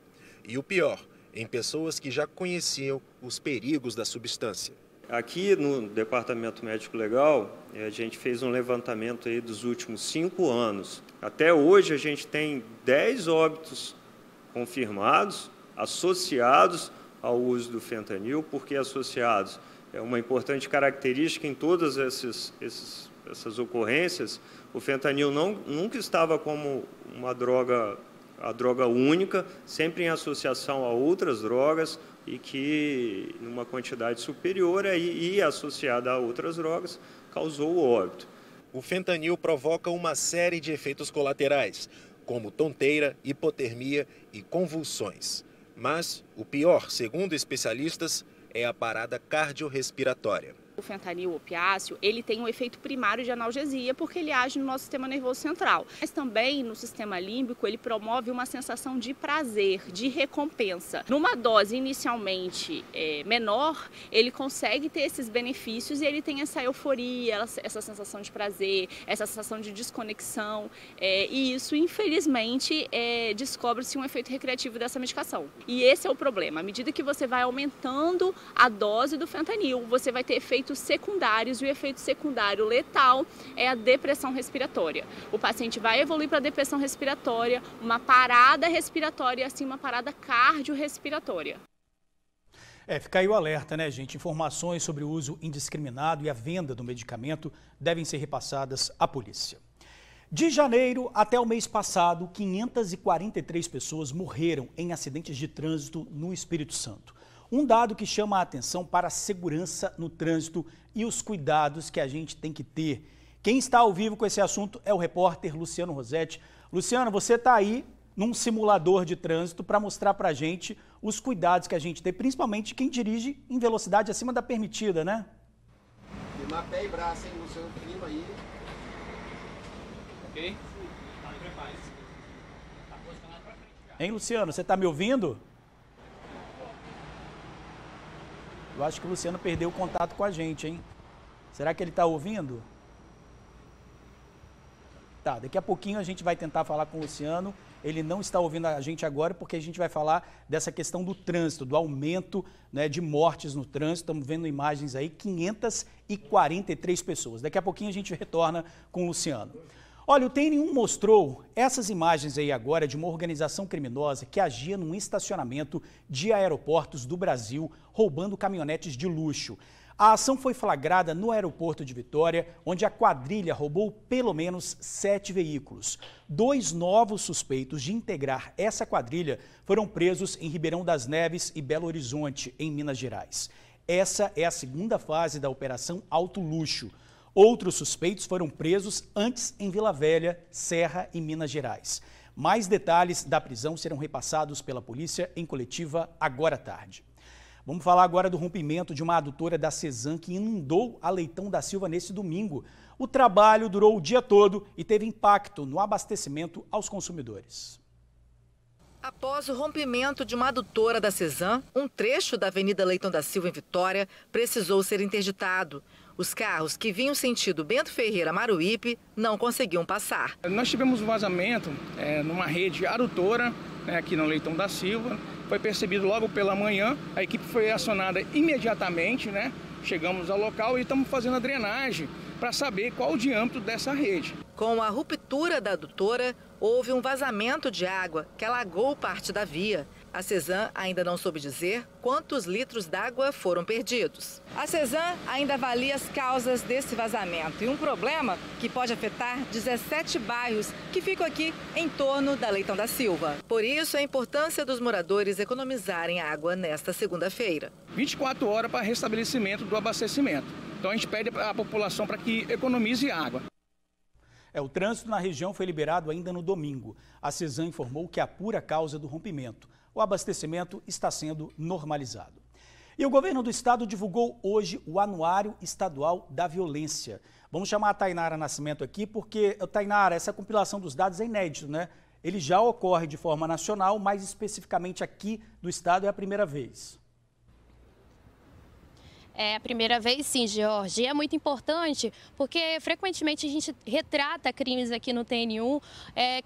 E o pior, em pessoas que já conheciam os perigos da substância. Aqui no Departamento Médico Legal, a gente fez um levantamento aí dos últimos 5 anos. Até hoje a gente tem 10 óbitos confirmados, associados ao uso do fentanil. Por que associados? É uma importante característica em todas essas ocorrências. O fentanil nunca estava como a droga única, sempre em associação a outras drogas, e que, numa quantidade superior e associada a outras drogas, causou o óbito. O fentanil provoca uma série de efeitos colaterais, como tonteira, hipotermia e convulsões. Mas o pior, segundo especialistas, é a parada cardiorrespiratória. O fentanil opiáceo, ele tem um efeito primário de analgesia porque ele age no nosso sistema nervoso central. Mas também no sistema límbico ele promove uma sensação de prazer, de recompensa. Numa dose inicialmente menor, ele consegue ter esses benefícios e ele tem essa euforia, essa sensação de prazer, essa sensação de desconexão. E isso, infelizmente, descobre-se um efeito recreativo dessa medicação. E esse é o problema. À medida que você vai aumentando a dose do fentanil, você vai ter efeitos secundários, e o efeito secundário letal é a depressão respiratória. O paciente vai evoluir para a depressão respiratória, uma parada respiratória e assim uma parada cardiorrespiratória. Fica aí o alerta, né, gente? Informações sobre o uso indiscriminado e a venda do medicamento devem ser repassadas à polícia. De janeiro até o mês passado, 543 pessoas morreram em acidentes de trânsito no Espírito Santo. Um dado que chama a atenção para a segurança no trânsito e os cuidados que a gente tem que ter. Quem está ao vivo com esse assunto é o repórter Luciano Rosetti. Luciano, você está aí num simulador de trânsito para mostrar para a gente os cuidados que a gente tem, principalmente quem dirige em velocidade acima da permitida, né? Firmar pé e braço, hein, Luciano? Firma aí. Ok? Hein, Luciano, você está me ouvindo? Eu acho que o Luciano perdeu o contato com a gente, hein? Será que ele está ouvindo? Tá, daqui a pouquinho a gente vai tentar falar com o Luciano. Ele não está ouvindo a gente agora porque a gente vai falar dessa questão do trânsito, do aumento, né, de mortes no trânsito. Estamos vendo imagens aí, 543 pessoas. Daqui a pouquinho a gente retorna com o Luciano. Olha, o TN1 mostrou essas imagens aí agora de uma organização criminosa que agia num estacionamento de aeroportos do Brasil, roubando caminhonetes de luxo. A ação foi flagrada no aeroporto de Vitória, onde a quadrilha roubou pelo menos 7 veículos. 2 novos suspeitos de integrar essa quadrilha foram presos em Ribeirão das Neves e Belo Horizonte, em Minas Gerais. Essa é a segunda fase da Operação Alto Luxo. Outros suspeitos foram presos antes em Vila Velha, Serra e Minas Gerais. Mais detalhes da prisão serão repassados pela polícia em coletiva agora à tarde. Vamos falar agora do rompimento de uma adutora da Cesan que inundou a Leitão da Silva nesse domingo. O trabalho durou o dia todo e teve impacto no abastecimento aos consumidores. Após o rompimento de uma adutora da Cesan, um trecho da Avenida Leitão da Silva, em Vitória, precisou ser interditado. Os carros que vinham sentido Bento Ferreira Maruípe não conseguiam passar. Nós tivemos um vazamento numa rede adutora, aqui no Leitão da Silva. Foi percebido logo pela manhã, a equipe foi acionada imediatamente, chegamos ao local e estamos fazendo a drenagem para saber qual o diâmetro dessa rede. Com a ruptura da adutora, houve um vazamento de água que alagou parte da via. A Cesan ainda não soube dizer quantos litros d'água foram perdidos. A Cesan ainda avalia as causas desse vazamento e um problema que pode afetar 17 bairros que ficam aqui em torno da Leitão da Silva. Por isso, a importância dos moradores economizarem água nesta segunda-feira. 24 horas para restabelecimento do abastecimento. Então a gente pede à população para que economize água. O trânsito na região foi liberado ainda no domingo. A CESAM informou que apura a causa do rompimento. O abastecimento está sendo normalizado. E o governo do estado divulgou hoje o Anuário Estadual da Violência. Vamos chamar a Tainara Nascimento aqui, porque, Tainara, essa compilação dos dados é inédito, né? Ele já ocorre de forma nacional, mas especificamente aqui do estado é a primeira vez. É a primeira vez, sim, Jorge. E é muito importante porque frequentemente a gente retrata crimes aqui no TN1,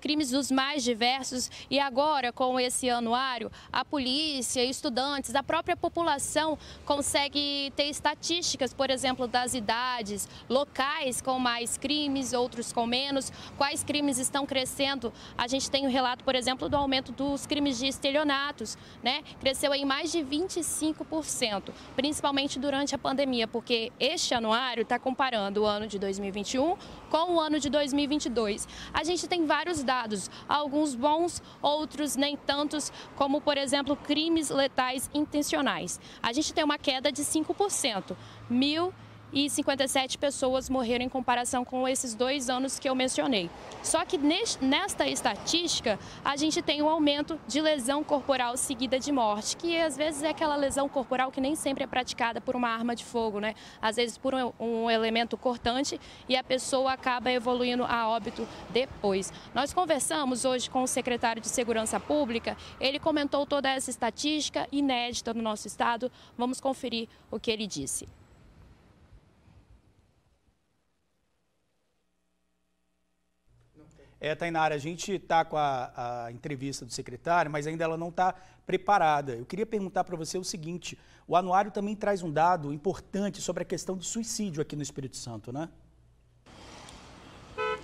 crimes dos mais diversos. E agora, com esse anuário, a polícia, estudantes, a própria população consegue ter estatísticas, por exemplo, das idades, locais com mais crimes, outros com menos, quais crimes estão crescendo. A gente tem um relato, por exemplo, do aumento dos crimes de estelionatos, né? Cresceu em mais de 25%, principalmente durante a pandemia, porque este anuário está comparando o ano de 2021 com o ano de 2022. A gente tem vários dados, alguns bons, outros nem tantos, como, por exemplo, crimes letais intencionais. A gente tem uma queda de 5%, 1.057 pessoas morreram em comparação com esses 2 anos que eu mencionei. Só que nesta estatística, a gente tem um aumento de lesão corporal seguida de morte, que às vezes é aquela lesão corporal que nem sempre é praticada por uma arma de fogo, né? Às vezes por um elemento cortante e a pessoa acaba evoluindo a óbito depois. Nós conversamos hoje com o secretário de Segurança Pública, ele comentou toda essa estatística inédita no nosso estado. Vamos conferir o que ele disse. Tainara, a gente está com a entrevista do secretário, mas ainda ela não está preparada. Eu queria perguntar para você o seguinte, o anuário também traz um dado importante sobre a questão do suicídio aqui no Espírito Santo, né?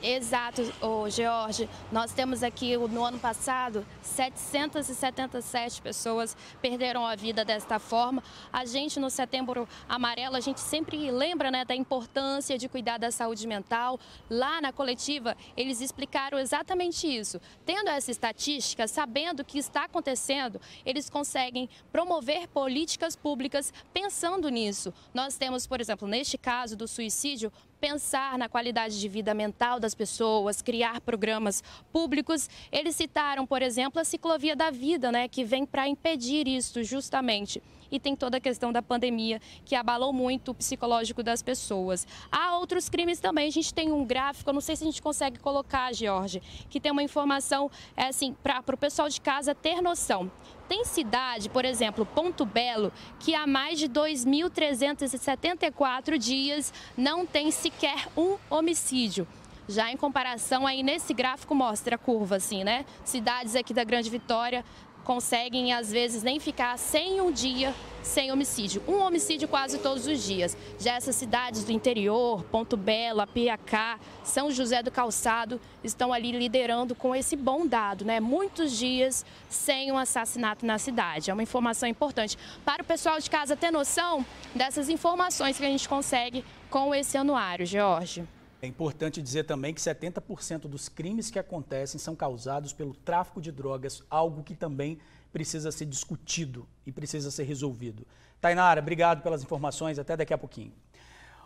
Exato, Jorge. Nós temos aqui, no ano passado, 777 pessoas perderam a vida desta forma. A gente, no Setembro Amarelo, a gente sempre lembra, né, da importância de cuidar da saúde mental. Lá na coletiva, eles explicaram exatamente isso. Tendo essa estatística, sabendo o que está acontecendo, eles conseguem promover políticas públicas pensando nisso. Nós temos, por exemplo, neste caso do suicídio, pensar na qualidade de vida mental das pessoas, criar programas públicos. Eles citaram, por exemplo, a ciclovia da vida, né, que vem para impedir isso justamente. E tem toda a questão da pandemia, que abalou muito o psicológico das pessoas. Há outros crimes também, a gente tem um gráfico, eu não sei se a gente consegue colocar, Jorge, que tem uma informação, assim, para o pessoal de casa ter noção. Tem cidade, por exemplo, Ponto Belo, que há mais de 2.374 dias não tem sequer um homicídio. Já em comparação, aí nesse gráfico mostra a curva, assim, né? Cidades aqui da Grande Vitória conseguem, às vezes, nem ficar sem um dia sem homicídio. Um homicídio quase todos os dias. Já essas cidades do interior, Ponto Belo, Apiacá, São José do Calçado, estão ali liderando com esse bom dado, né? Muitos dias sem um assassinato na cidade. É uma informação importante para o pessoal de casa ter noção dessas informações que a gente consegue com esse anuário, Jorge. É importante dizer também que 70% dos crimes que acontecem são causados pelo tráfico de drogas, algo que também precisa ser discutido e precisa ser resolvido. Tainara, obrigado pelas informações, até daqui a pouquinho.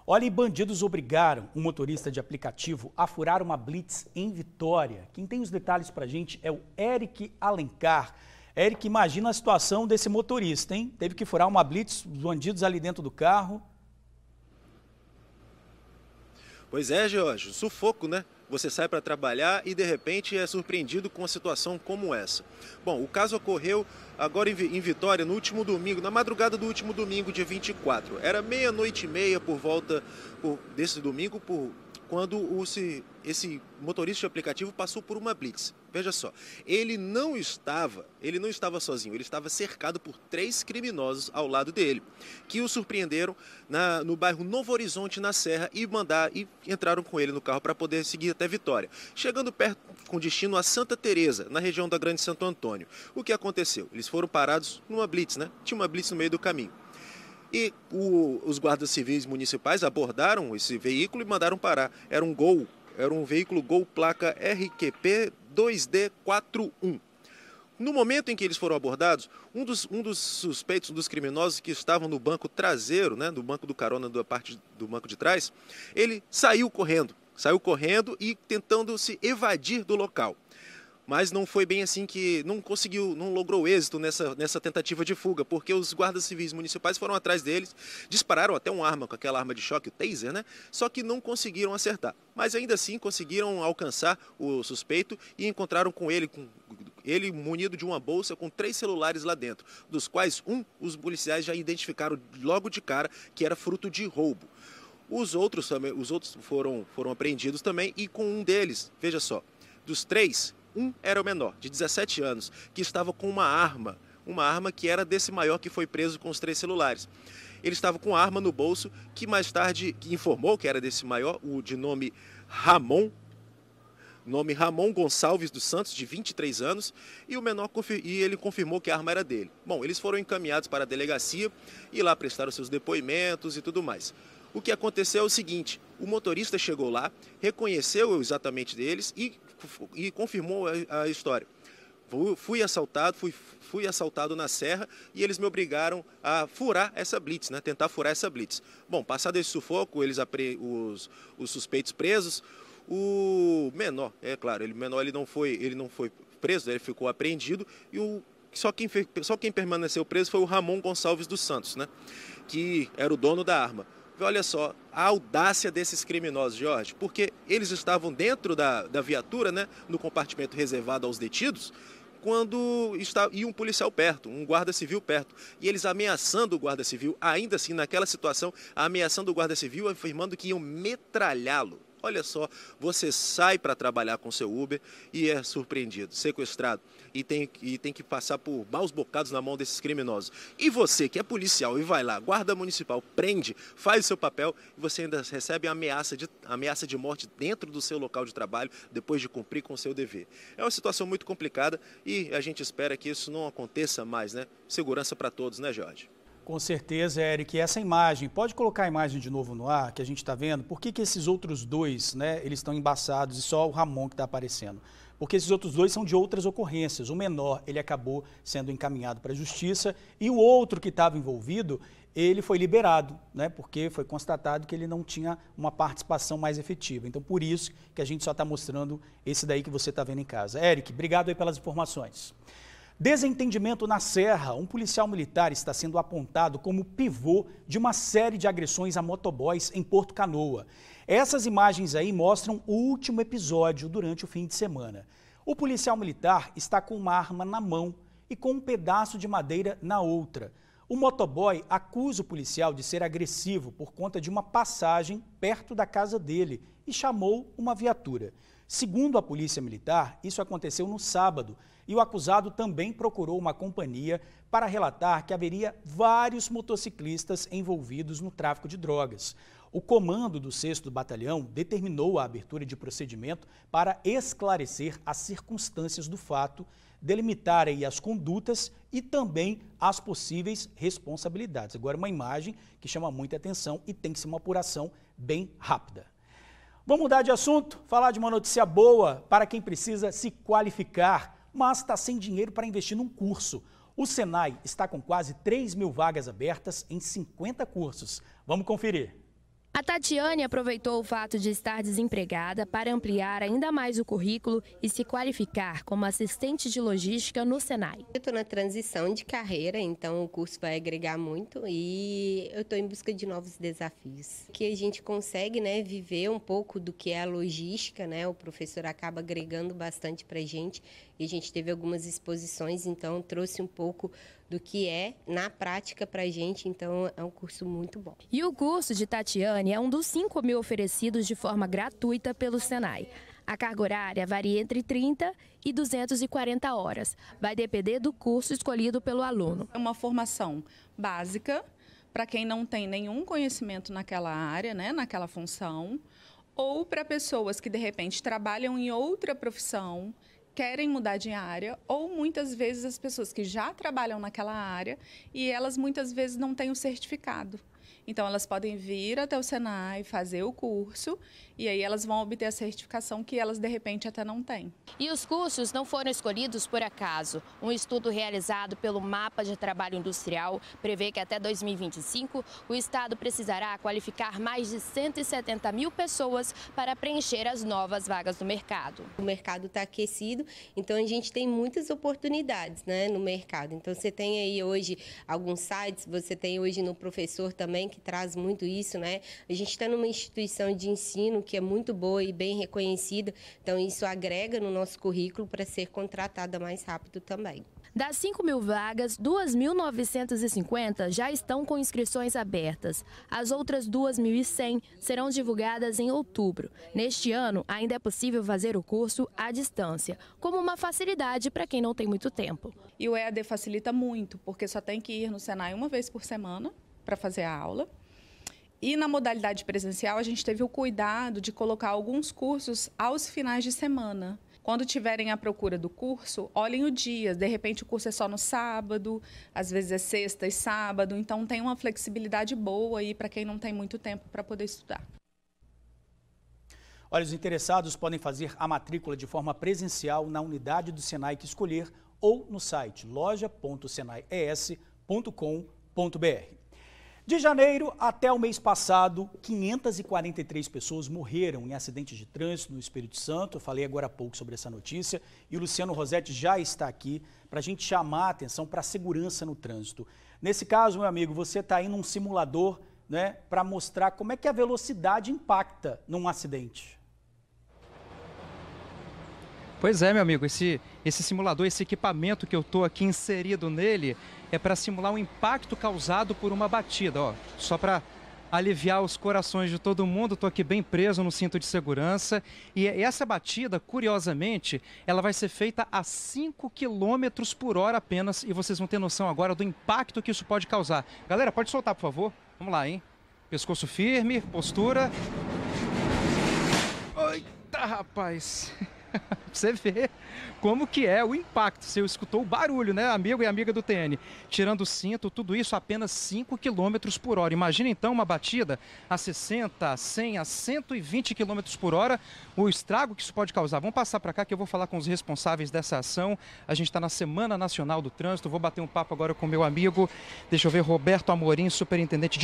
Olha, e bandidos obrigaram um motorista de aplicativo a furar uma blitz em Vitória. Quem tem os detalhes pra gente é o Eric Alencar. Eric, imagina a situação desse motorista, hein? Teve que furar uma blitz, os bandidos ali dentro do carro. Pois é, Jorge, sufoco, né? Você sai para trabalhar e de repente é surpreendido com uma situação como essa. Bom, o caso ocorreu agora em Vitória, no último domingo, na madrugada do último domingo, dia 24. Era 00:30 por volta desse domingo, quando esse motorista de aplicativo passou por uma blitz. Veja só, ele não estava sozinho, ele estava cercado por 3 criminosos ao lado dele, que o surpreenderam no bairro Novo Horizonte, na Serra, e entraram com ele no carro para poder seguir até Vitória. Chegando perto, com destino a Santa Teresa, na região da Grande Santo Antônio. O que aconteceu? Eles foram parados numa blitz, né? Tinha uma blitz no meio do caminho. E os guardas civis municipais abordaram esse veículo e mandaram parar. Era um veículo Gol placa RQP 2D41. No momento em que eles foram abordados, um dos suspeitos, um dos criminosos que estavam no banco traseiro, né, no banco do carona, da parte do banco de trás, ele saiu correndo e tentando se evadir do local. Mas não foi bem assim, que não logrou êxito nessa tentativa de fuga, porque os guardas civis municipais foram atrás deles, dispararam até uma arma, com aquela arma de choque, o taser, né? Só que não conseguiram acertar. Mas ainda assim conseguiram alcançar o suspeito e encontraram com ele munido de uma bolsa com 3 celulares lá dentro, dos quais os policiais já identificaram logo de cara que era fruto de roubo. Os outros foram apreendidos também, e com um deles, veja só, dos 3, um era o menor, de 17 anos, que estava com uma arma que era desse maior que foi preso com os 3 celulares. Ele estava com a arma no bolso, que mais tarde informou que era desse maior, o de nome Ramon Gonçalves dos Santos, de 23 anos, e o menor ele confirmou que a arma era dele. Bom, eles foram encaminhados para a delegacia e lá prestaram seus depoimentos e tudo mais. O que aconteceu é o seguinte: o motorista chegou lá, reconheceu exatamente deles e confirmou a história. Fui assaltado na serra e eles me obrigaram a furar essa blitz, né? Tentar furar essa blitz. Bom, passado esse sufoco, os suspeitos presos, o menor, é claro, ele não foi preso, ele ficou apreendido, e só quem permaneceu preso foi o Ramon Gonçalves dos Santos, né? Que era o dono da arma. Olha só a audácia desses criminosos, Jorge, porque eles estavam dentro da viatura, né, no compartimento reservado aos detidos, e um policial perto, um guarda civil perto, e eles ameaçando o guarda civil, ainda assim naquela situação, ameaçando o guarda civil, afirmando que iam metralhá-lo. Olha só, você sai para trabalhar com seu Uber e é surpreendido, sequestrado, e tem que passar por maus bocados na mão desses criminosos. E você que é policial e vai lá, guarda municipal, prende, faz o seu papel, e você ainda recebe ameaça de morte dentro do seu local de trabalho, depois de cumprir com o seu dever. É uma situação muito complicada e a gente espera que isso não aconteça mais, né? Segurança para todos, né, Jorge? Com certeza, Eric. Essa imagem, pode colocar a imagem de novo no ar, que a gente está vendo? Por que esses outros dois, né, eles estão embaçados e só o Ramon que está aparecendo? Porque esses outros dois são de outras ocorrências. O menor, ele acabou sendo encaminhado para a justiça, e o outro que estava envolvido, ele foi liberado, né, porque foi constatado que ele não tinha uma participação mais efetiva. Então, por isso que a gente só está mostrando esse daí que você está vendo em casa. Eric, obrigado aí pelas informações. Desentendimento na Serra. Um policial militar está sendo apontado como pivô de uma série de agressões a motoboys em Porto Canoa. Essas imagens aí mostram o último episódio durante o fim de semana. O policial militar está com uma arma na mão e com um pedaço de madeira na outra. O motoboy acusa o policial de ser agressivo por conta de uma passagem perto da casa dele e chamou uma viatura. Segundo a Polícia Militar, isso aconteceu no sábado, e o acusado também procurou uma companhia para relatar que haveria vários motociclistas envolvidos no tráfico de drogas. O comando do 6º Batalhão determinou a abertura de procedimento para esclarecer as circunstâncias do fato, delimitar aí as condutas e também as possíveis responsabilidades. Agora, uma imagem que chama muita atenção e tem que ser uma apuração bem rápida. Vamos mudar de assunto, falar de uma notícia boa para quem precisa se qualificar, mas está sem dinheiro para investir num curso. O Senai está com quase 3.000 vagas abertas em 50 cursos. Vamos conferir. A Tatiane aproveitou o fato de estar desempregada para ampliar ainda mais o currículo e se qualificar como assistente de logística no Senai. Eu estou na transição de carreira, então o curso vai agregar muito e eu estou em busca de novos desafios. Que a gente consegue, né, viver um pouco do que é a logística, né? O professor acaba agregando bastante para a gente e a gente teve algumas exposições, então trouxe um pouco do que é na prática para a gente, então é um curso muito bom. E o curso de Tatiane é um dos 5.000 oferecidos de forma gratuita pelo Senai. A carga horária varia entre 30 e 240 horas. Vai depender do curso escolhido pelo aluno. É uma formação básica para quem não tem nenhum conhecimento naquela área, né, naquela função, ou para pessoas que de repente trabalham em outra profissão, querem mudar de área, ou muitas vezes as pessoas que já trabalham naquela área e elas muitas vezes não têm o certificado. Então, elas podem vir até o Senai, fazer o curso, e aí elas vão obter a certificação que elas, de repente, até não têm. E os cursos não foram escolhidos por acaso. Um estudo realizado pelo Mapa de Trabalho Industrial prevê que até 2025 o Estado precisará qualificar mais de 170 mil pessoas para preencher as novas vagas do mercado. O mercado está aquecido, então a gente tem muitas oportunidades, né, no mercado. Então você tem aí hoje alguns sites, você tem hoje no Professor também, que traz muito isso, né? A gente está numa instituição de ensino que é muito boa e bem reconhecida, então isso agrega no nosso currículo para ser contratada mais rápido também. Das 5 mil vagas, 2.950 já estão com inscrições abertas. As outras 2.100 serão divulgadas em outubro. Neste ano, ainda é possível fazer o curso à distância, como uma facilidade para quem não tem muito tempo. E o EAD facilita muito, porque só tem que ir no Senai uma vez por semana para fazer a aula. E na modalidade presencial, a gente teve o cuidado de colocar alguns cursos aos finais de semana. Quando tiverem à procura do curso, olhem o dia. De repente, o curso é só no sábado, às vezes é sexta e sábado. Então, tem uma flexibilidade boa aí para quem não tem muito tempo para poder estudar. Olha, os interessados podem fazer a matrícula de forma presencial na unidade do Senai que escolher ou no site loja.senaies.com.br. De janeiro até o mês passado, 543 pessoas morreram em acidentes de trânsito no Espírito Santo. Eu falei agora há pouco sobre essa notícia e o Luciano Rossetti já está aqui para a gente chamar a atenção para a segurança no trânsito. Nesse caso, meu amigo, você está aí num simulador, né, para mostrar como é que a velocidade impacta num acidente. Pois é, meu amigo, esse simulador, esse equipamento que eu estou aqui inserido nele é para simular um impacto causado por uma batida, ó. Só para aliviar os corações de todo mundo, estou aqui bem preso no cinto de segurança. E essa batida, curiosamente, ela vai ser feita a 5 km por hora apenas e vocês vão ter noção agora do impacto que isso pode causar. Galera, pode soltar, por favor? Vamos lá, hein? Pescoço firme, postura. Eita, rapaz! Você vê como que é o impacto. Você escutou o barulho, né, amigo e amiga do TN? Tirando o cinto, tudo isso a apenas 5 km por hora. Imagina então uma batida a 60, a 100, a 120 km por hora, o estrago que isso pode causar. Vamos passar para cá que eu vou falar com os responsáveis dessa ação. A gente está na Semana Nacional do Trânsito. Vou bater um papo agora com meu amigo, deixa eu ver, Roberto Amorim, superintendente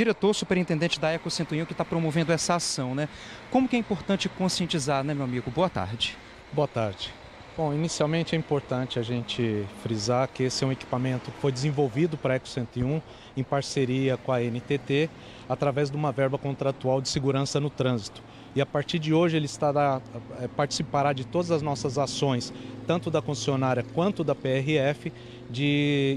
da Eco 101, que está promovendo essa ação, né? Como que é importante conscientizar, né, meu amigo? Boa tarde. Boa tarde. Bom, inicialmente é importante a gente frisar que esse é um equipamento que foi desenvolvido para a Eco 101 em parceria com a NTT, através de uma verba contratual de segurança no trânsito. E a partir de hoje ele participará de todas as nossas ações, tanto da concessionária quanto da PRF,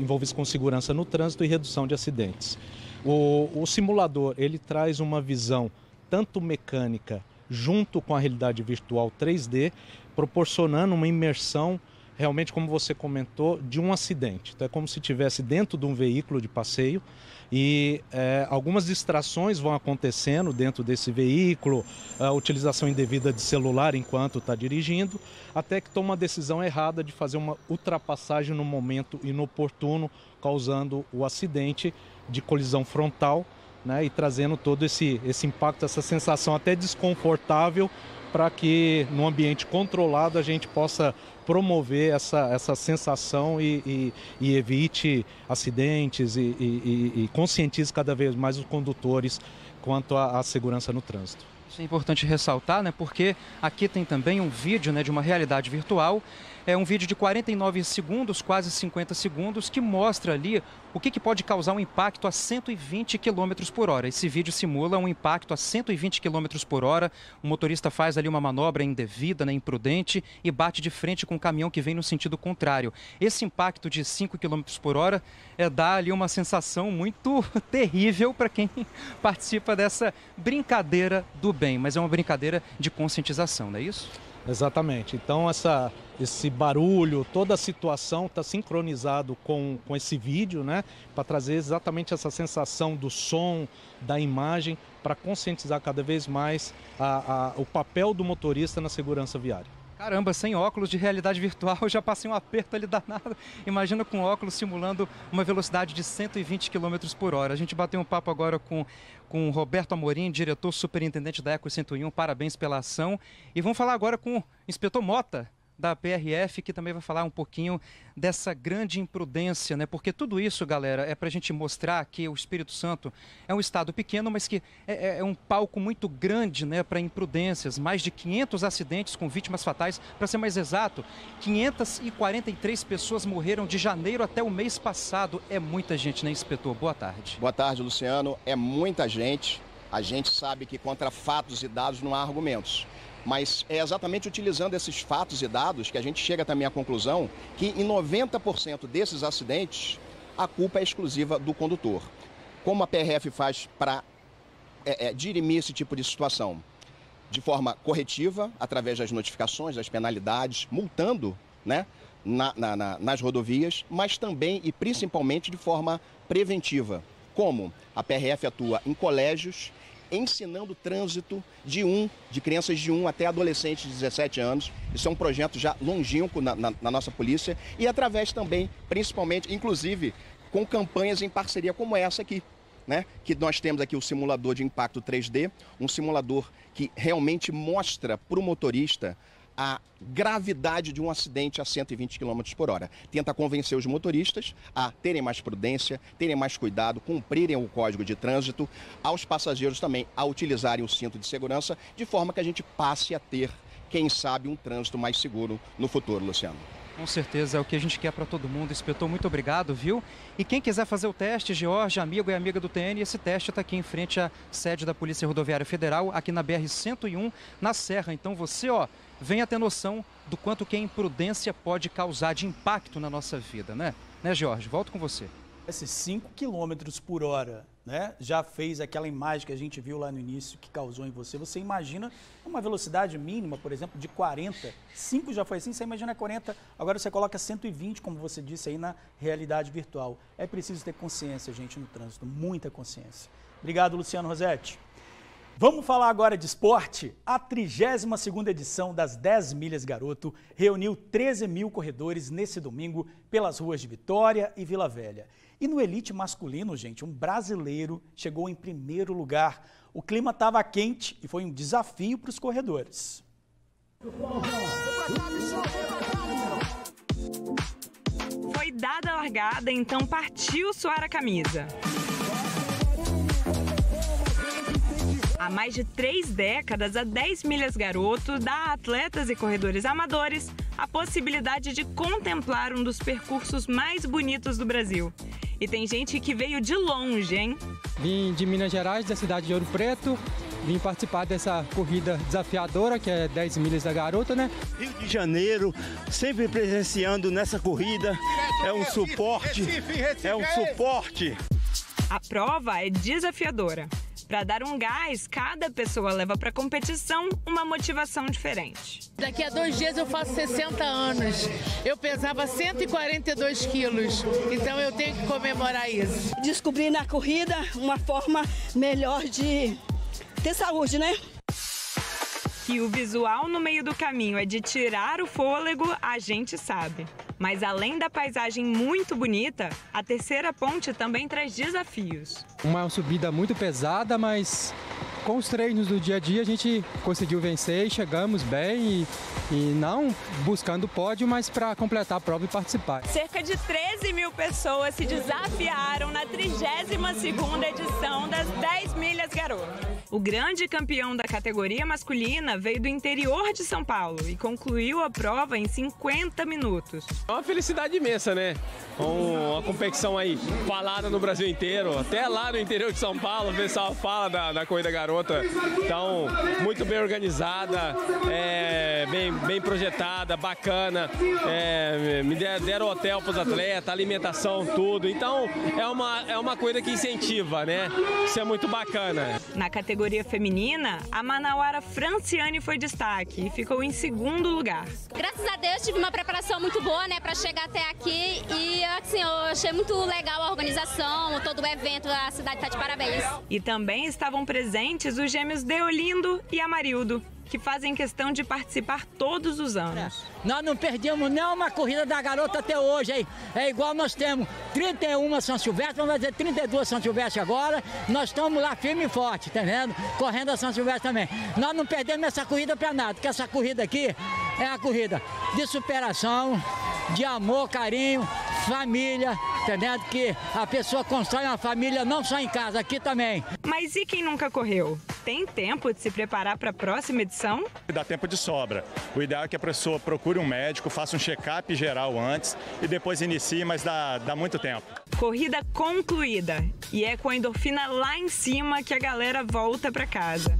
envolvidas com segurança no trânsito e redução de acidentes. O simulador, ele traz uma visão tanto mecânica junto com a realidade virtual 3D, proporcionando uma imersão, realmente, como você comentou, de um acidente. Então é como se estivesse dentro de um veículo de passeio e algumas distrações vão acontecendo dentro desse veículo, a utilização indevida de celular enquanto está dirigindo, até que toma uma decisão errada de fazer uma ultrapassagem no momento inoportuno, causando o acidente de colisão frontal, né, e trazendo todo esse impacto, essa sensação até desconfortável, para que no ambiente controlado a gente possa promover essa sensação e evite acidentes e conscientize cada vez mais os condutores quanto à segurança no trânsito. Isso é importante ressaltar, né, porque aqui tem também um vídeo, né, de uma realidade virtual. É um vídeo de 49 segundos, quase 50 segundos, que mostra ali o que pode causar um impacto a 120 km por hora. Esse vídeo simula um impacto a 120 km por hora. O motorista faz ali uma manobra indevida, né, imprudente, e bate de frente com um caminhão que vem no sentido contrário. Esse impacto de 5 km por hora dá ali uma sensação muito terrível para quem participa dessa brincadeira do bem. Mas é uma brincadeira de conscientização, não é isso? Exatamente. Então esse barulho, toda a situação está sincronizado com esse vídeo, né, para trazer exatamente essa sensação do som, da imagem, para conscientizar cada vez mais o papel do motorista na segurança viária. Caramba, sem óculos de realidade virtual, eu já passei um aperto ali danado. Imagina com óculos simulando uma velocidade de 120 km por hora. A gente bateu um papo agora com o Roberto Amorim, diretor superintendente da Eco 101. Parabéns pela ação. E vamos falar agora com o inspetor Mota, da PRF, que também vai falar um pouquinho dessa grande imprudência, né? Porque tudo isso, galera, é para a gente mostrar que o Espírito Santo é um estado pequeno, mas que é um palco muito grande, né, para imprudências. Mais de 500 acidentes com vítimas fatais. Para ser mais exato, 543 pessoas morreram de janeiro até o mês passado. É muita gente, né, inspetor? Boa tarde. Boa tarde, Luciano. É muita gente. A gente sabe que contra fatos e dados não há argumentos. Mas é exatamente utilizando esses fatos e dados que a gente chega também à conclusão que em 90% desses acidentes a culpa é exclusiva do condutor. Como a PRF faz para dirimir esse tipo de situação? De forma corretiva, através das notificações, das penalidades, multando, né, nas rodovias, mas também e principalmente de forma preventiva. Como a PRF atua em colégios, ensinando trânsito de crianças de 1 até adolescentes de 17 anos. Isso é um projeto já longínquo na nossa polícia e através também, principalmente, inclusive, com campanhas em parceria como essa aqui, né? Que nós temos aqui o simulador de impacto 3D, um simulador que realmente mostra para o motorista a gravidade de um acidente a 120 km por hora. Tenta convencer os motoristas a terem mais prudência, terem mais cuidado, cumprirem o código de trânsito, aos passageiros também a utilizarem o cinto de segurança, de forma que a gente passe a ter, quem sabe, um trânsito mais seguro no futuro, Luciano. Com certeza, é o que a gente quer para todo mundo. Inspetor, muito obrigado, viu? E quem quiser fazer o teste, George, amigo e amiga do TN, esse teste está aqui em frente à sede da Polícia Rodoviária Federal, aqui na BR-101, na Serra. Então você, venha ter noção do quanto que a imprudência pode causar de impacto na nossa vida, né? Né, George? Volto com você. Esses 5 km por hora, né? Já fez aquela imagem que a gente viu lá no início que causou em você. Você imagina uma velocidade mínima, por exemplo, de 40. 5 já foi assim, você imagina 40. Agora você coloca 120, como você disse aí, na realidade virtual. É preciso ter consciência, gente, no trânsito. Muita consciência. Obrigado, Luciano Rosetti. Vamos falar agora de esporte. A 32ª edição das 10 Milhas Garoto reuniu 13 mil corredores nesse domingo pelas ruas de Vitória e Vila Velha. E no elite masculino, gente, um brasileiro chegou em primeiro lugar. O clima estava quente e foi um desafio para os corredores. Foi dada a largada, então partiu suar a camisa. Há mais de 3 décadas, a 10 Milhas Garoto dá a atletas e corredores amadores a possibilidade de contemplar um dos percursos mais bonitos do Brasil. E tem gente que veio de longe, hein? Vim de Minas Gerais, da cidade de Ouro Preto, vim participar dessa corrida desafiadora, que é 10 Milhas da Garota, né? Rio de Janeiro, sempre presenciando nessa corrida, é um suporte, A prova é desafiadora. Para dar um gás, cada pessoa leva para a competição uma motivação diferente. Daqui a 2 dias eu faço 60 anos. Eu pesava 142 quilos, então eu tenho que comemorar isso. Descobri na corrida uma forma melhor de ter saúde, né? Que o visual no meio do caminho é de tirar o fôlego, a gente sabe. Mas além da paisagem muito bonita, a terceira ponte também traz desafios. Uma subida muito pesada, mas com os treinos do dia a dia a gente conseguiu vencer e chegamos bem e não buscando o pódio, mas para completar a prova e participar. Cerca de 13 mil pessoas se desafiaram na 32ª edição das 10 Milhas Garoto. O grande campeão da categoria masculina veio do interior de São Paulo e concluiu a prova em 50 minutos. É uma felicidade imensa, né? Uma competição aí falada no Brasil inteiro, até lá no interior de São Paulo, o pessoal fala da Corrida Garota. Então, muito bem organizada, bem projetada, bacana. Me deram hotel para os atletas, alimentação, tudo. Então, é uma coisa que incentiva, né? Isso é muito bacana. Na categoria feminina, a manauara Franciane foi destaque e ficou em 2º lugar. Graças a Deus tive uma preparação muito boa, né, para chegar até aqui e assim, eu achei muito legal a organização, todo o evento, a cidade está de parabéns. E também estavam presentes os gêmeos Deolindo e Amarildo. que fazem questão de participar todos os anos. Nós não perdemos nenhuma corrida da garota até hoje, hein? É igual nós temos 31 São Silvestre, vamos fazer 32 São Silvestre agora. Nós estamos lá firme e forte, tá vendo? Correndo a São Silvestre também. Nós não perdemos essa corrida para nada, porque essa corrida aqui é a corrida de superação, de amor, carinho, família, entendendo? Que a pessoa constrói uma família não só em casa, aqui também. Mas e quem nunca correu? Tem tempo de se preparar para a próxima edição? Dá tempo de sobra. O ideal é que a pessoa procure um médico, faça um check-up geral antes e depois inicie, mas dá muito tempo. Corrida concluída. E é com a endorfina lá em cima que a galera volta para casa.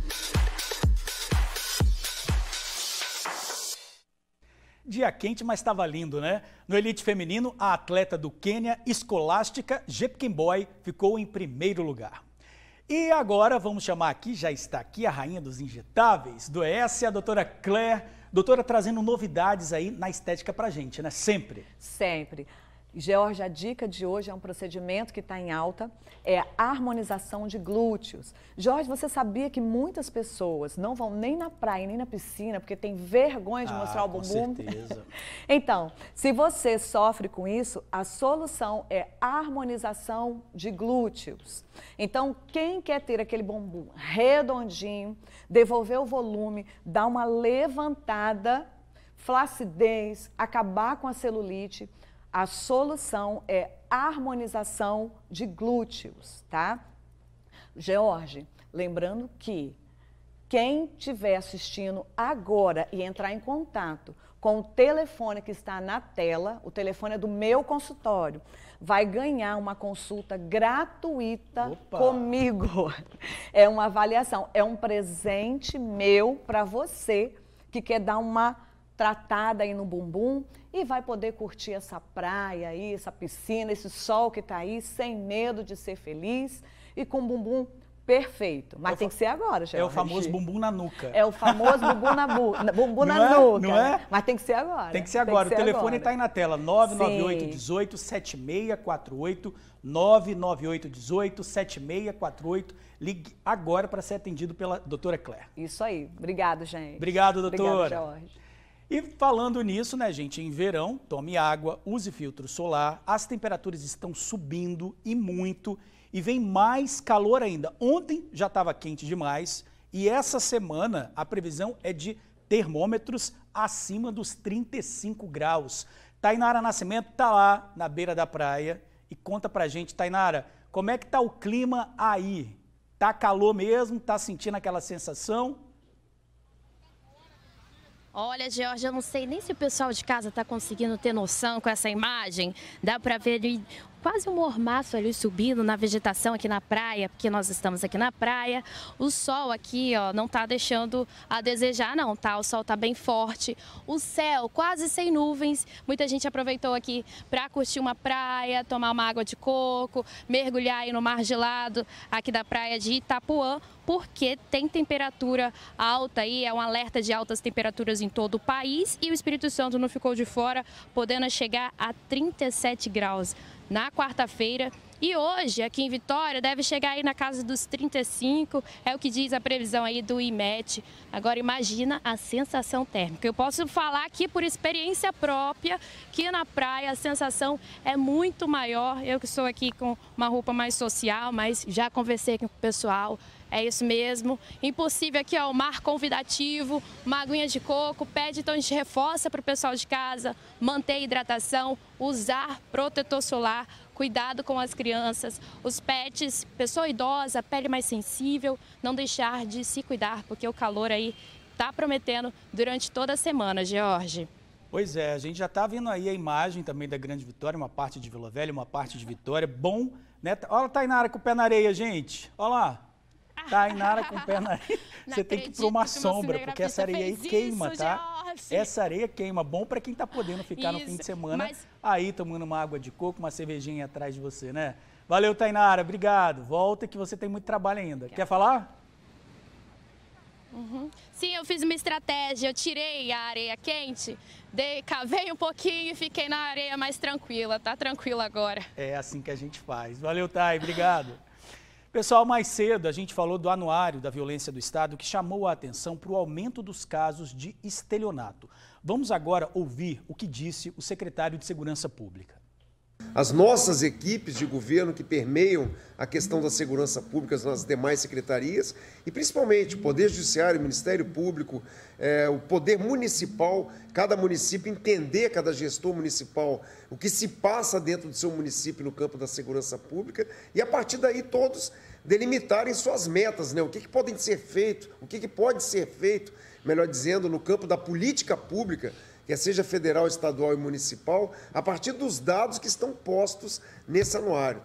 Dia quente, mas estava lindo, né? No elite feminino, a atleta do Quênia, Escolástica Jepkemboy, ficou em primeiro lugar. E agora vamos chamar aqui, já está aqui a rainha dos injetáveis do ES, a doutora Claire. Doutora, trazendo novidades aí na estética pra gente, né? Sempre. Sempre. Georgia, a dica de hoje é um procedimento que está em alta, é a harmonização de glúteos. Jorge, você sabia que muitas pessoas não vão nem na praia, nem na piscina, porque tem vergonha de mostrar o bumbum? Com certeza. Então, se você sofre com isso, a solução é harmonização de glúteos. Então, quem quer ter aquele bumbum redondinho, devolver o volume, dar uma levantada, flacidez, acabar com a celulite, a solução é harmonização de glúteos, tá? George, lembrando que quem estiver assistindo agora e entrar em contato com o telefone que está na tela, o telefone é do meu consultório, vai ganhar uma consulta gratuita comigo. É uma avaliação, é um presente meu para você que quer dar uma tratada aí no bumbum e vai poder curtir essa praia aí, essa piscina, esse sol que tá aí, sem medo de ser feliz e com o bumbum perfeito. Mas tem que ser agora, Jorge. É o famoso bumbum na nuca. É o famoso bumbum na nuca. Não é? Mas tem que ser agora. Tem que ser agora. O telefone está aí na tela, 998-18-7648, 998-18-7648. Ligue agora para ser atendido pela doutora Claire. Isso aí. Obrigado, gente. Obrigado, doutora. Obrigado, Jorge. E falando nisso, né, gente, em verão, tome água, use filtro solar, as temperaturas estão subindo e muito, e vem mais calor ainda. Ontem já estava quente demais, e essa semana a previsão é de termômetros acima dos 35 graus. Tainara Nascimento está lá na beira da praia e conta pra gente, Tainara, como é que tá o clima aí? Tá calor mesmo? Tá sentindo aquela sensação? Olha, George, eu não sei nem se o pessoal de casa está conseguindo ter noção com essa imagem. Dá para ver quase um mormaço ali subindo na vegetação aqui na praia, porque nós estamos aqui na praia. O sol aqui, ó, não está deixando a desejar, não, tá? O sol está bem forte. O céu quase sem nuvens. Muita gente aproveitou aqui para curtir uma praia, tomar uma água de coco, mergulhar aí no mar gelado aqui da praia de Itapuã, porque tem temperatura alta aí, é um alerta de altas temperaturas em todo o país e o Espírito Santo não ficou de fora, podendo chegar a 37 graus na quarta-feira. E hoje, aqui em Vitória, deve chegar aí na casa dos 35, é o que diz a previsão aí do IMET. Agora, imagina a sensação térmica. Eu posso falar aqui por experiência própria que na praia a sensação é muito maior. Eu que sou aqui com uma roupa mais social, mas já conversei aqui com o pessoal. É isso mesmo. Impossível aqui, ó, o mar convidativo, uma aguinha de coco, pede, então a gente reforça para o pessoal de casa, manter a hidratação, usar protetor solar, cuidado com as crianças, os pets, pessoa idosa, pele mais sensível, não deixar de se cuidar, porque o calor aí tá prometendo durante toda a semana, George. Pois é, a gente já tá vendo aí a imagem também da Grande Vitória, uma parte de Vila Velha, uma parte de Vitória, bom, né? Olha a Tainara com o pé na areia, gente, olha lá. Tainara com o pé na areia. Você tem que ir para uma sombra, porque essa areia aí queima, tá? Essa areia queima. Bom para quem tá podendo ficar no fim de semana aí tomando uma água de coco, uma cervejinha atrás de você, né? Valeu, Tainara. Obrigado. Volta que você tem muito trabalho ainda. Quer falar? Sim, eu fiz uma estratégia. Eu tirei a areia quente, cavei um pouquinho e fiquei na areia mais tranquila. Tá tranquila agora. É assim que a gente faz. Valeu, Thay. Obrigado. Pessoal, mais cedo a gente falou do Anuário da Violência do Estado, que chamou a atenção para o aumento dos casos de estelionato. Vamos agora ouvir o que disse o secretário de Segurança Pública. As nossas equipes de governo que permeiam a questão da segurança pública nas demais secretarias e principalmente o Poder Judiciário, o Ministério Público, o Poder Municipal, cada município entender, cada gestor municipal, o que se passa dentro do seu município no campo da segurança pública e a partir daí todos delimitarem suas metas, né? O que podem ser feito, o que pode ser feito, melhor dizendo, no campo da política pública, quer seja federal, estadual e municipal, a partir dos dados que estão postos nesse anuário.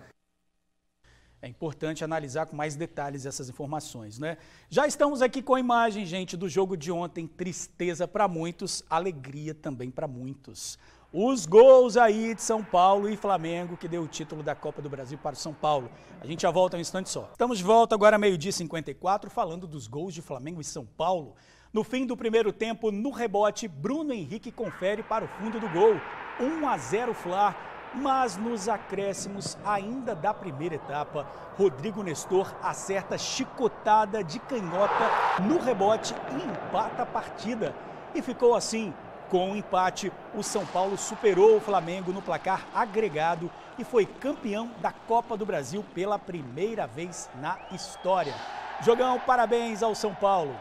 É importante analisar com mais detalhes essas informações, né? Já estamos aqui com a imagem, gente, do jogo de ontem. Tristeza para muitos, alegria também para muitos. Os gols aí de São Paulo e Flamengo, que deu o título da Copa do Brasil para o São Paulo. A gente já volta um instante só. Estamos de volta agora, meio-dia e 54, falando dos gols de Flamengo e São Paulo. No fim do primeiro tempo, no rebote, Bruno Henrique confere para o fundo do gol. 1-0 Fla, mas nos acréscimos ainda da primeira etapa, Rodrigo Nestor acerta chicotada de canhota no rebote e empata a partida. E ficou assim, com o empate, o São Paulo superou o Flamengo no placar agregado e foi campeão da Copa do Brasil pela primeira vez na história. Jogão, parabéns ao São Paulo.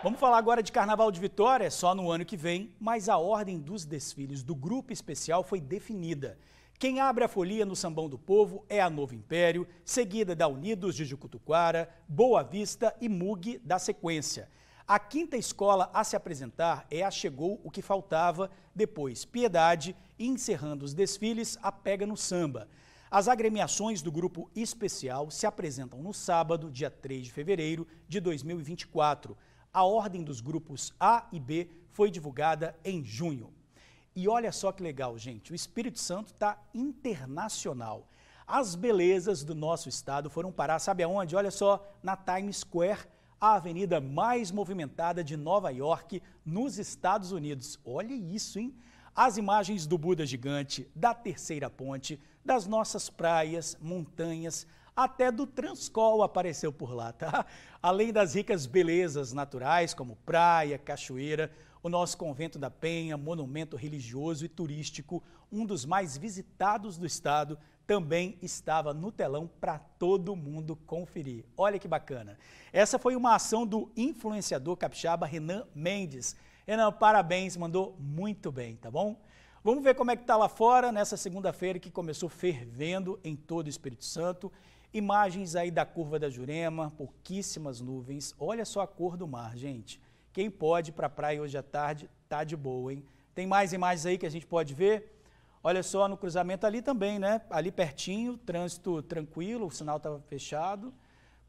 Vamos falar agora de Carnaval de Vitória, só no ano que vem, mas a ordem dos desfiles do grupo especial foi definida. Quem abre a folia no Sambão do Povo é a Novo Império, seguida da Unidos de Jucutuquara, Boa Vista e Mug da sequência. A quinta escola a se apresentar é a Chegou o que Faltava, depois Piedade e, encerrando os desfiles, a Pega no Samba. As agremiações do grupo especial se apresentam no sábado, dia 3 de fevereiro de 2024. A ordem dos grupos A e B foi divulgada em junho. E olha só que legal, gente, o Espírito Santo está internacional. As belezas do nosso estado foram parar, sabe aonde? Olha só, na Times Square, a avenida mais movimentada de Nova York, nos Estados Unidos. Olha isso, hein? As imagens do Buda gigante, da Terceira Ponte, das nossas praias, montanhas, até do Transcol apareceu por lá, tá? Além das ricas belezas naturais, como praia, cachoeira, o nosso Convento da Penha, monumento religioso e turístico, um dos mais visitados do estado, também estava no telão para todo mundo conferir. Olha que bacana. Essa foi uma ação do influenciador capixaba Renan Mendes. Renan, parabéns, mandou muito bem, tá bom? Vamos ver como é que tá lá fora, nessa segunda-feira que começou fervendo em todo o Espírito Santo. Imagens aí da curva da Jurema, pouquíssimas nuvens. Olha só a cor do mar, gente. Quem pode ir para a praia hoje à tarde, tá de boa, hein? Tem mais imagens aí que a gente pode ver? Olha só no cruzamento ali também, né? Ali pertinho, trânsito tranquilo, o sinal estava fechado.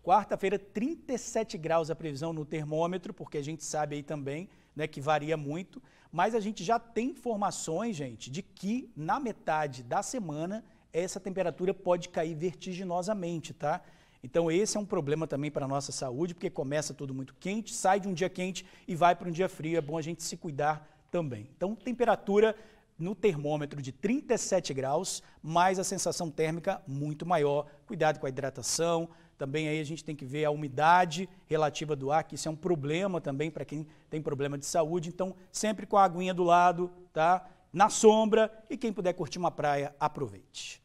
Quarta-feira, 37 graus a previsão no termômetro, porque a gente sabe aí também, né, que varia muito. Mas a gente já tem informações, gente, de que na metade da semana essa temperatura pode cair vertiginosamente, tá? Então esse é um problema também para a nossa saúde, porque começa tudo muito quente, sai de um dia quente e vai para um dia frio, é bom a gente se cuidar também. Então temperatura no termômetro de 37 graus, mas a sensação térmica muito maior. Cuidado com a hidratação, também aí a gente tem que ver a umidade relativa do ar, que isso é um problema também para quem tem problema de saúde, então sempre com a aguinha do lado, tá? Na sombra, e quem puder curtir uma praia, aproveite.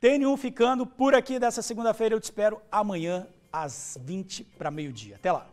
TN1 ficando por aqui dessa segunda-feira, eu te espero amanhã às 20 para meio-dia. Até lá!